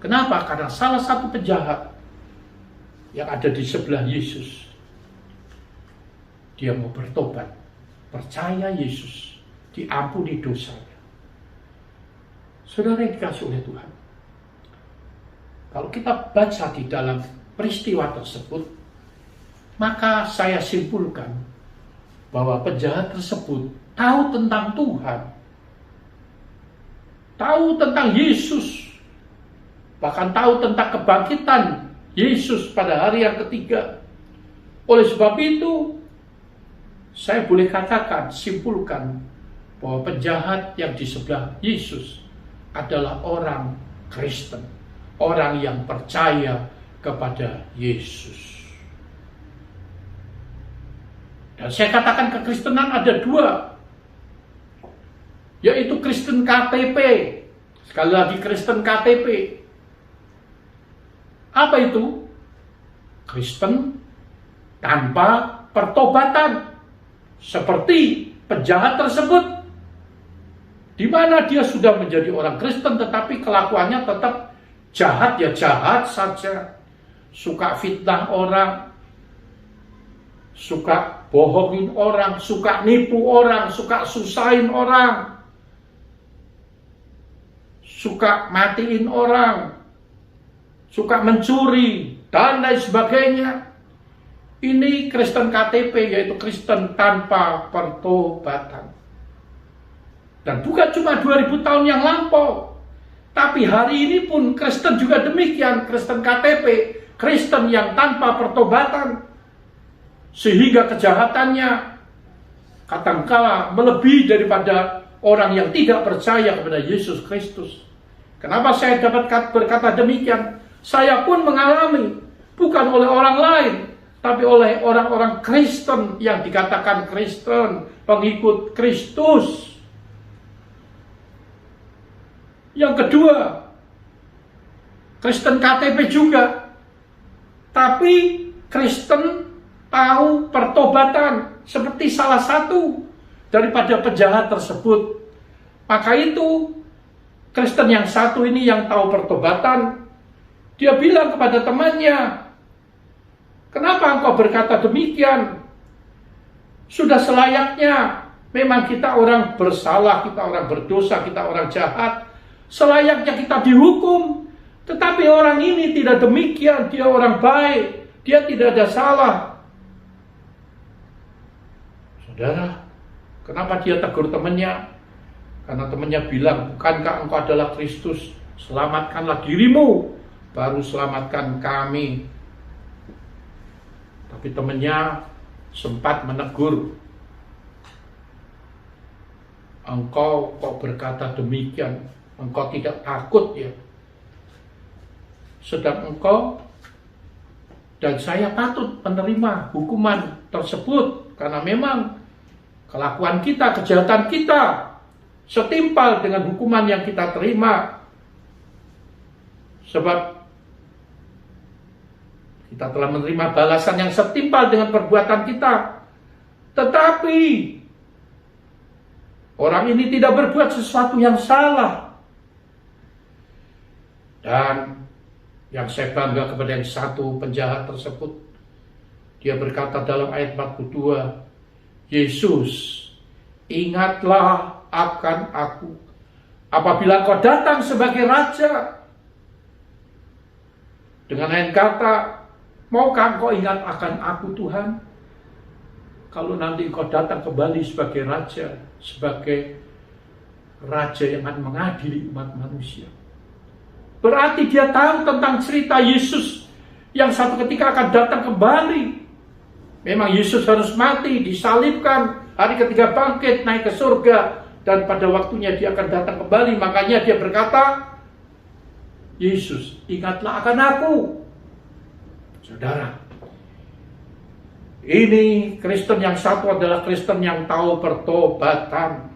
Kenapa? Karena salah satu penjahat yang ada di sebelah Yesus, dia mau bertobat, percaya Yesus, diampuni dosanya. Saudara yang dikasih oleh Tuhan, kalau kita baca di dalam peristiwa tersebut, maka saya simpulkan bahwa penjahat tersebut tahu tentang Tuhan, tahu tentang Yesus, bahkan tahu tentang kebangkitan Yesus pada hari yang ketiga. Oleh sebab itu, saya boleh katakan, simpulkan bahwa penjahat yang di sebelah Yesus adalah orang Kristen, orang yang percaya kepada Yesus. Dan saya katakan kekristenan ada 2, yaitu Kristen KTP. Sekali lagi, Kristen KTP. Apa itu? Kristen tanpa pertobatan, seperti penjahat tersebut, di mana dia sudah menjadi orang Kristen tetapi kelakuannya tetap jahat, ya jahat saja. Suka fitnah orang, suka bohongin orang, suka nipu orang, suka susahin orang, suka matiin orang, suka mencuri, dan lain sebagainya. Ini Kristen KTP, yaitu Kristen tanpa pertobatan. Dan bukan cuma 2000 tahun yang lampau, tapi hari ini pun Kristen juga demikian, Kristen KTP, Kristen yang tanpa pertobatan, sehingga kejahatannya kadangkala melebihi daripada orang yang tidak percaya kepada Yesus Kristus. Kenapa saya dapat berkata demikian? Saya pun mengalami, bukan oleh orang lain, tapi oleh orang-orang Kristen yang dikatakan Kristen, pengikut Kristus. Yang kedua, Kristen KTP juga, tapi Kristen tahu pertobatan seperti salah satu daripada penjahat tersebut. Maka itu Kristen yang satu ini yang tahu pertobatan, dia bilang kepada temannya, "Kenapa engkau berkata demikian? Sudah selayaknya, memang kita orang bersalah, kita orang berdosa, kita orang jahat. Selayaknya kita dihukum. Tetapi orang ini tidak demikian, dia orang baik, dia tidak ada salah." Saudara, kenapa dia tegur temannya? Karena temannya bilang, "Bukankah engkau adalah Kristus? Selamatkanlah dirimu, baru selamatkan kami." Tapi temannya sempat menegur, "Engkau kok berkata demikian? Engkau tidak takut ya? Sedang engkau dan saya patut menerima hukuman tersebut karena memang kelakuan kita, kejahatan kita setimpal dengan hukuman yang kita terima. Sebab kita telah menerima balasan yang setimpal dengan perbuatan kita. Tetapi orang ini tidak berbuat sesuatu yang salah." Dan yang saya bangga kepada yang satu penjahat tersebut, dia berkata dalam ayat 42, "Yesus, ingatlah akan aku apabila kau datang sebagai raja." Dengan lain kata, maukah engkau ingat akan aku Tuhan? Kalau nanti engkau datang kembali sebagai raja yang akan mengadili umat manusia. Berarti dia tahu tentang cerita Yesus yang satu ketika akan datang kembali. Memang Yesus harus mati, disalibkan, hari ketiga bangkit, naik ke surga, dan pada waktunya dia akan datang kembali. Makanya dia berkata, "Yesus, ingatlah akan aku." Saudara, ini Kristen yang satu adalah Kristen yang tahu pertobatan.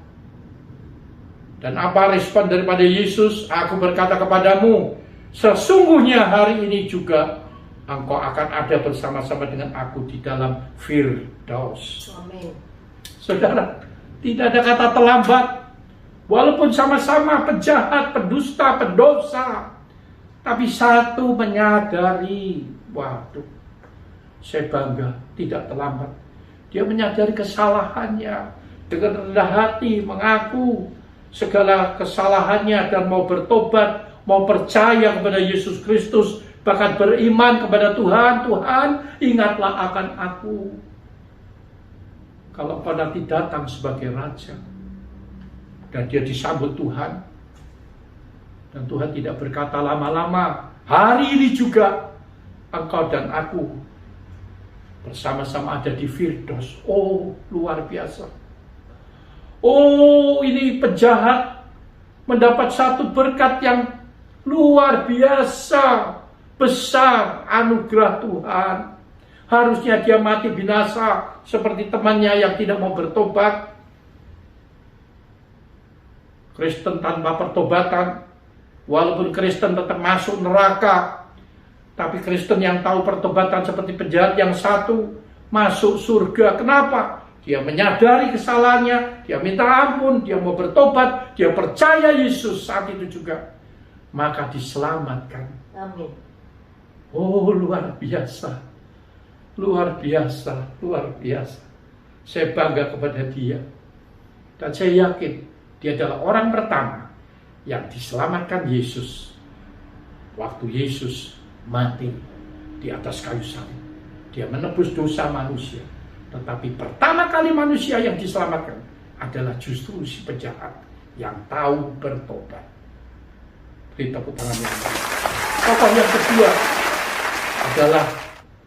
Dan apa respon daripada Yesus? "Aku berkata kepadamu, sesungguhnya hari ini juga engkau akan ada bersama-sama dengan aku di dalam Firdaus." Amin. Saudara, tidak ada kata terlambat. Walaupun sama-sama penjahat, pendusta, pendosa, tapi satu menyadari, waduh, saya bangga, tidak terlambat. Dia menyadari kesalahannya, dengan rendah hati mengaku segala kesalahannya dan mau bertobat, mau percaya kepada Yesus Kristus, bahkan beriman kepada Tuhan. "Tuhan, ingatlah akan aku kalau kau nanti datang sebagai raja." Dan dia disambut Tuhan. Dan Tuhan tidak berkata lama-lama, "Hari ini juga engkau dan aku bersama-sama ada di Firdaus." Oh, luar biasa. Oh, ini penjahat mendapat satu berkat yang luar biasa, besar anugerah Tuhan. Harusnya dia mati binasa seperti temannya yang tidak mau bertobat. Kristen tanpa pertobatan, walaupun Kristen tetap masuk neraka, tapi Kristen yang tahu pertobatan seperti penjahat yang satu masuk surga. Kenapa? Dia menyadari kesalahannya, dia minta ampun, dia mau bertobat, dia percaya Yesus saat itu juga. Maka diselamatkan. Amin. Oh, luar biasa. Luar biasa, luar biasa. Saya bangga kepada dia. Dan saya yakin dia adalah orang pertama yang diselamatkan Yesus. Waktu Yesus mati di atas kayu salib. Dia menebus dosa manusia. Tetapi pertama kali manusia yang diselamatkan adalah justru si penjahat yang tahu bertobat. Beri tepuk tangan yang baik. Tokoh yang kedua adalah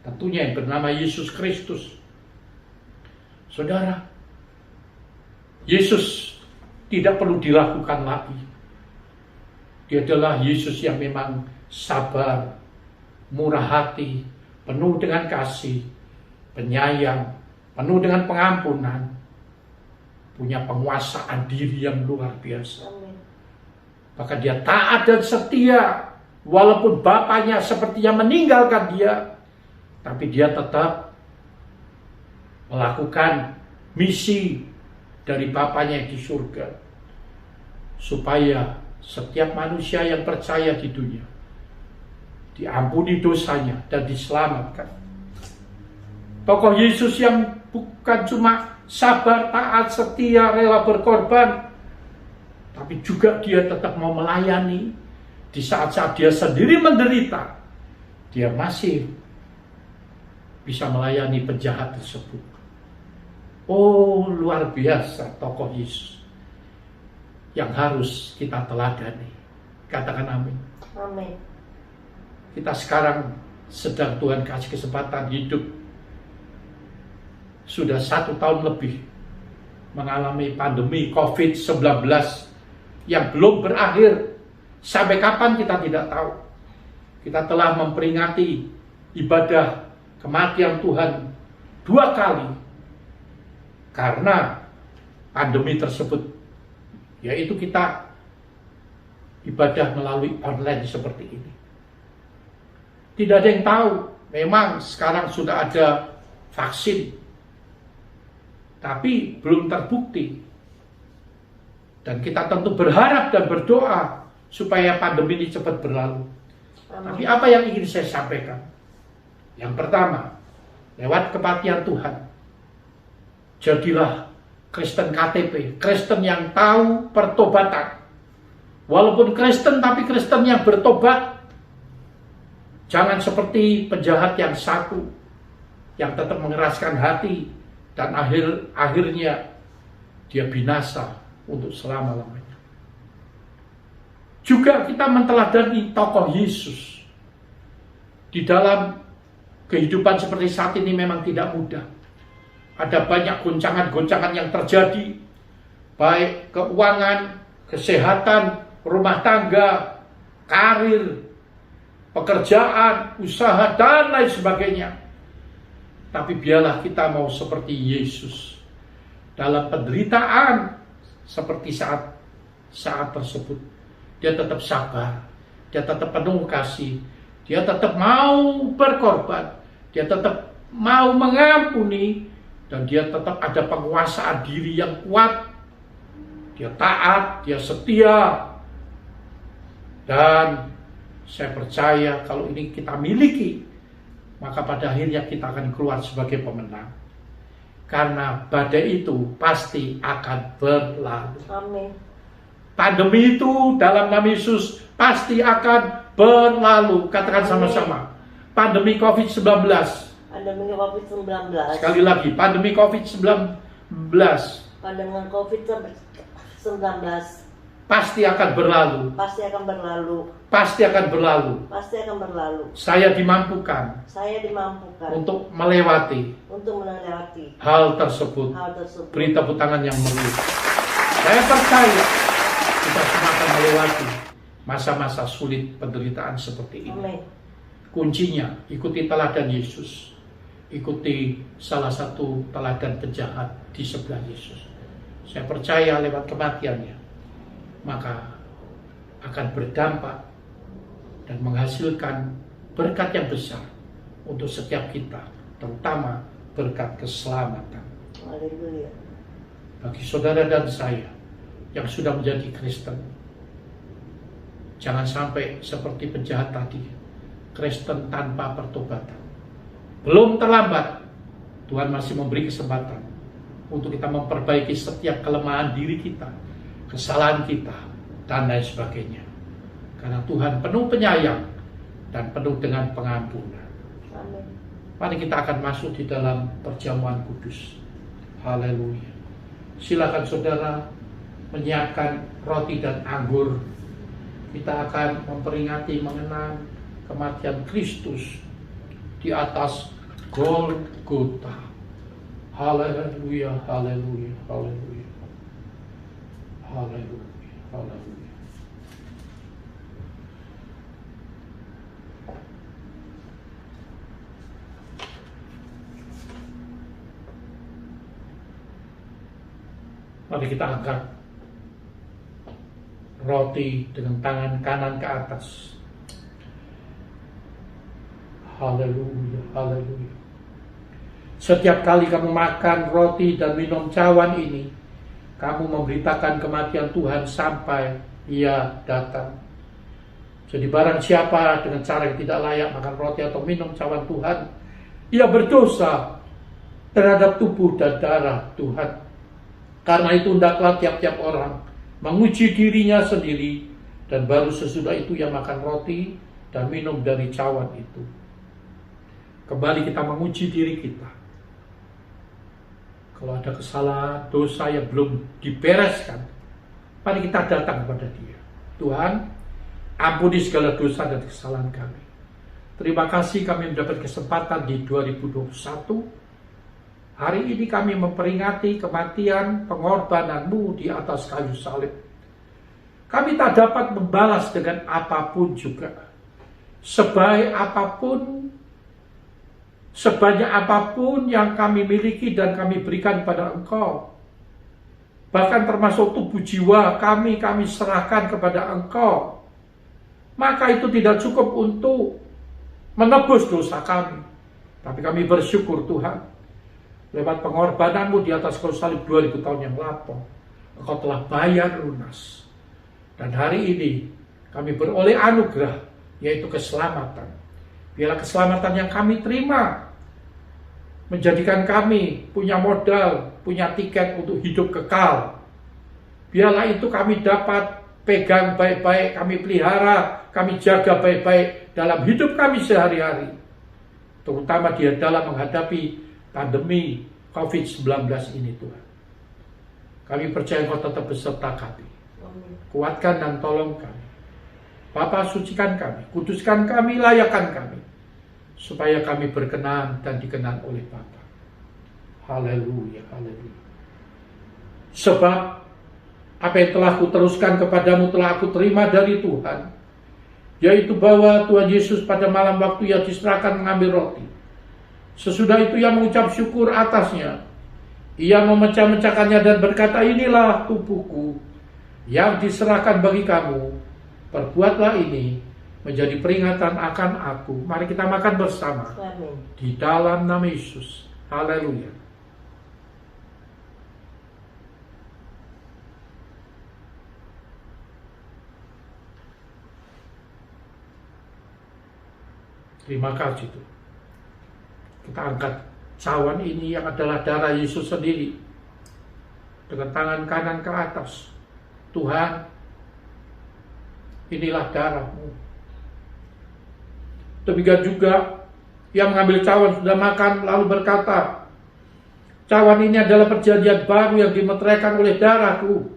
tentunya yang bernama Yesus Kristus. Saudara, Yesus tidak perlu dilakukan lagi. Dia adalah Yesus yang memang sabar, murah hati, penuh dengan kasih, penyayang, penuh dengan pengampunan, punya penguasaan diri yang luar biasa. Bahkan dia taat dan setia, walaupun bapaknya sepertinya meninggalkan dia, Tapi dia tetap melakukan misi dari Bapanya di surga, supaya setiap manusia yang percaya di dunia diampuni dosanya dan diselamatkan. Tokoh Yesus yang bukan cuma sabar, taat, setia, rela berkorban, tapi juga dia tetap mau melayani. Di saat-saat dia sendiri menderita, dia masih bisa melayani penjahat tersebut. Oh, luar biasa tokoh Yesus yang harus kita teladani. Katakan amin. Amin. Kita sekarang sedang Tuhan kasih kesempatan hidup. Sudah 1 tahun lebih mengalami pandemi COVID-19 yang belum berakhir. Sampai kapan kita tidak tahu. Kita telah memperingati ibadah kematian Tuhan 2 kali karena pandemi tersebut, yaitu kita ibadah melalui online seperti ini. Tidak ada yang tahu, memang sekarang sudah ada vaksin, tapi belum terbukti. Dan kita tentu berharap dan berdoa supaya pandemi ini cepat berlalu. Tapi apa yang ingin saya sampaikan? Yang pertama, lewat kematian Tuhan, jadilah Kristen KTP, Kristen yang tahu pertobatan. Walaupun Kristen, tapi Kristen yang bertobat. Jangan seperti penjahat yang satu, yang tetap mengeraskan hati, dan akhirnya dia binasa untuk selama-lamanya. Juga kita menteladani tokoh Yesus. Di dalam kehidupan seperti saat ini memang tidak mudah. Ada banyak goncangan-goncangan yang terjadi, baik keuangan, kesehatan, rumah tangga, karir, pekerjaan, usaha, dan lain sebagainya. Tapi biarlah kita mau seperti Yesus dalam penderitaan seperti saat tersebut. Dia tetap sabar, dia tetap penuh kasih, dia tetap mau berkorban, dia tetap mau mengampuni, dan dia tetap ada penguasaan diri yang kuat. Dia taat, dia setia, dan saya percaya kalau ini kita miliki, maka pada akhirnya kita akan keluar sebagai pemenang. Karena badai itu pasti akan berlalu. Amin. Pandemi itu dalam nama Yesus pasti akan berlalu. Katakan sama-sama. Pandemi COVID-19. Pandemi COVID-19. Sekali lagi, pandemi COVID-19. Pandemi COVID-19 pasti akan berlalu. pasti akan berlalu. Pasti akan berlalu. Pasti akan berlalu. Saya dimampukan untuk melewati hal tersebut. Beri tepuk tangan yang meriah. Saya percaya kita semua akan melewati masa-masa sulit penderitaan seperti ini. Amin. Kuncinya ikuti teladan Yesus. Ikuti salah satu teladan penjahat di sebelah Yesus. Saya percaya lewat kematiannya, maka akan berdampak dan menghasilkan berkat yang besar untuk setiap kita, terutama berkat keselamatan. Haleluya. Bagi saudara dan saya yang sudah menjadi Kristen, jangan sampai seperti penjahat tadi, Kristen tanpa pertobatan. Belum terlambat, Tuhan masih memberi kesempatan untuk kita memperbaiki setiap kelemahan diri kita, kesalahan kita, dan lain sebagainya. Karena Tuhan penuh penyayang dan penuh dengan pengampunan. Amin. Mari kita akan masuk di dalam perjamuan kudus. Haleluya. Silakan saudara menyiapkan roti dan anggur. Kita akan memperingati mengenang kematian Kristus di atas Golgota. Haleluya, haleluya, haleluya. Haleluya, haleluya. Mari kita angkat roti dengan tangan kanan ke atas. Haleluya, haleluya. Setiap kali kamu makan roti dan minum cawan ini, kamu memberitakan kematian Tuhan sampai Ia datang. Jadi barang siapa dengan cara yang tidak layak makan roti atau minum cawan Tuhan, ia berdosa terhadap tubuh dan darah Tuhan. Karena itu hendaklah tiap-tiap orang menguji dirinya sendiri, dan baru sesudah itu ia makan roti dan minum dari cawan itu. Kembali kita menguji diri kita. Kalau ada kesalahan, dosa yang belum dibereskan, mari kita datang kepada Dia. Tuhan, ampuni segala dosa dan kesalahan kami. Terima kasih kami mendapat kesempatan di 2021. Hari ini kami memperingati kematian pengorbanan-Mu di atas kayu salib. Kami tak dapat membalas dengan apapun juga. Sebaik apapun, sebanyak apapun yang kami miliki dan kami berikan pada Engkau. Bahkan termasuk tubuh jiwa kami serahkan kepada Engkau. Maka itu tidak cukup untuk menebus dosa kami. Tapi kami bersyukur Tuhan, lewat pengorbanan-Mu di atas kayu salib 2000 tahun yang lampau, Engkau telah bayar lunas. Dan hari ini kami beroleh anugerah, yaitu keselamatan. Biarlah keselamatan yang kami terima menjadikan kami punya modal, punya tiket untuk hidup kekal. Biarlah itu kami dapat pegang baik-baik, kami pelihara, kami jaga baik-baik dalam hidup kami sehari-hari. Terutama dia dalam menghadapi pandemi COVID-19 ini Tuhan. Kami percaya Engkau tetap beserta kami. Kuatkan dan tolong kami. Bapa, sucikan kami, kuduskan kami, layakkan kami, supaya kami berkenan dan dikenan oleh Bapa. Haleluya, haleluya. Sebab apa yang telah kuteruskan kepadamu telah aku terima dari Tuhan, yaitu bahwa Tuhan Yesus pada malam waktu Ia diserahkan mengambil roti. Sesudah itu Ia mengucap syukur atasnya. Ia memecah-mecahkannya dan berkata, inilah tubuhku yang diserahkan bagi kamu. Perbuatlah ini menjadi peringatan akan aku. Mari kita makan bersama. Amin. Di dalam nama Yesus. Haleluya. Terima kasih Tuhan. Kita angkat cawan ini yang adalah darah Yesus sendiri, dengan tangan kanan ke atas. Tuhan, inilah darah-Mu. Demikian juga yang mengambil cawan sudah makan lalu berkata, cawan ini adalah perjanjian baru yang dimeteraikan oleh darahku.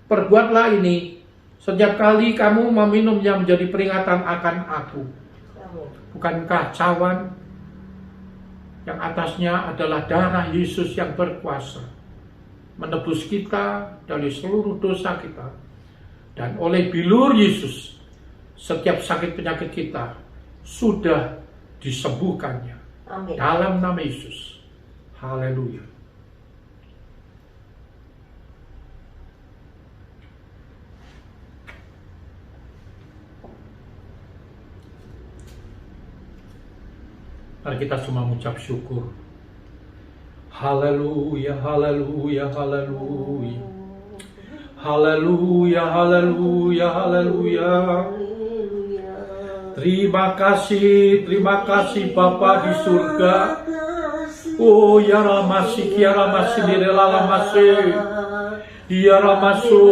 Perbuatlah ini setiap kali kamu meminumnya menjadi peringatan akan aku. Bukankah cawan yang atasnya adalah darah Yesus yang berkuasa menebus kita dari seluruh dosa kita, dan oleh bilur Yesus setiap sakit penyakit kita sudah disembuhkannya. Amin. Dalam nama Yesus. Haleluya. Mari kita semua mengucap syukur. Haleluya, haleluya, haleluya. Haleluya, haleluya, haleluya. Terima kasih Bapa di surga. Oh ya ramasi, ya ramasi, direla ramasi. Ya ramasu.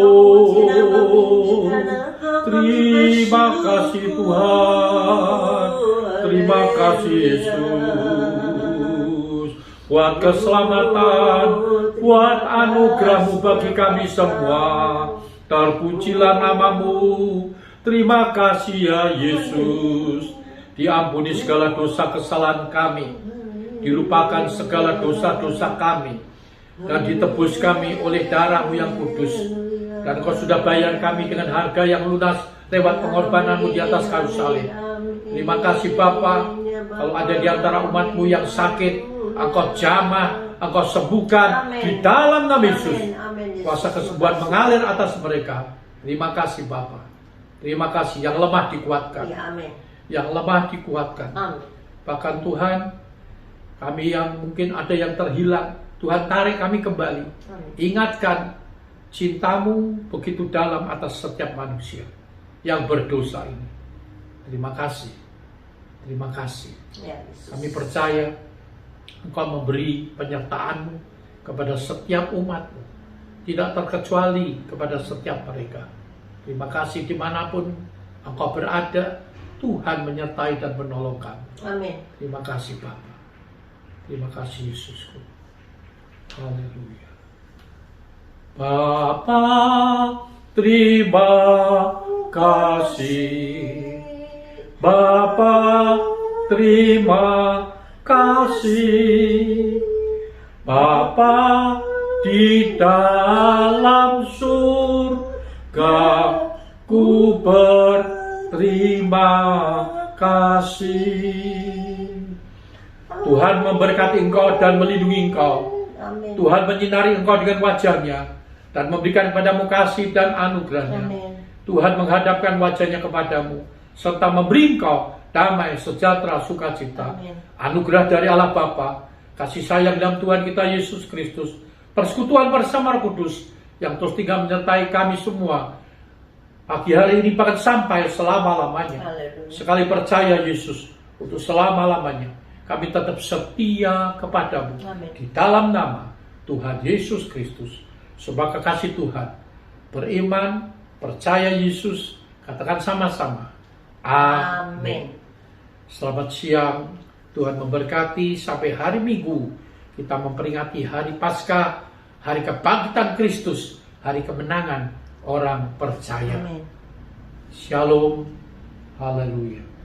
Terima kasih Tuhan. Terima kasih Yesus, buat keselamatan, buat anugerah-Mu bagi kami semua. Terpujilah nama-Mu. Terima kasih ya Yesus. Diampuni segala dosa kesalahan kami, dilupakan segala dosa-dosa kami, dan ditebus kami oleh darah-Mu yang kudus. Dan Kau sudah bayar kami dengan harga yang lunas lewat pengorbanan-Mu di atas kayu salib. Terima kasih Bapa. Kalau ada di antara umat-Mu yang sakit, Engkau jamah, Engkau sembuhkan. Amen. Di dalam nama Yesus. Kuasa kesembuhan mengalir atas mereka. Terima kasih Bapa. Terima kasih. Yang lemah dikuatkan. Ya, amin. Yang lemah dikuatkan. Amin. Bahkan Tuhan, kami yang mungkin ada yang terhilang, Tuhan tarik kami kembali. Ingatkan cintamu begitu dalam atas setiap manusia yang berdosa ini. Terima kasih. Terima kasih. Ya, kami percaya Engkau memberi penyertaan-Mu kepada setiap umat-Mu, tidak terkecuali kepada setiap mereka. Terima kasih dimanapun Engkau berada, Tuhan menyertai dan menolong kami. Amin. Terima kasih Bapa. Terima kasih Yesusku. Haleluya. Bapa, terima kasih. Bapa, terima kasih. Bapa di dalam surga, ku berterima kasih. Tuhan memberkati engkau dan melindungi engkau. Amin. Tuhan menyinari engkau dengan wajahnya dan memberikan kepadamu kasih dan anugerahnya. Amin. Tuhan menghadapkan wajahnya kepadamu serta memberi engkau damai, sejahtera, sukacita. Amin. Anugerah dari Allah Bapa, kasih sayang dalam Tuhan kita Yesus Kristus, persekutuan bersama Roh Kudus yang terus tinggal menyertai kami semua pagi hari ini bahkan sampai selama-lamanya. Sekali percaya Yesus, untuk selama-lamanya kami tetap setia kepadamu. Amin. Di dalam nama Tuhan Yesus Kristus. Sebab kekasih Tuhan, beriman, percaya Yesus, katakan sama-sama. Amin. Selamat siang, Tuhan memberkati. Sampai hari Minggu kita memperingati hari Paskah, hari kebangkitan Kristus, hari kemenangan orang percaya. Amin. Shalom, haleluya.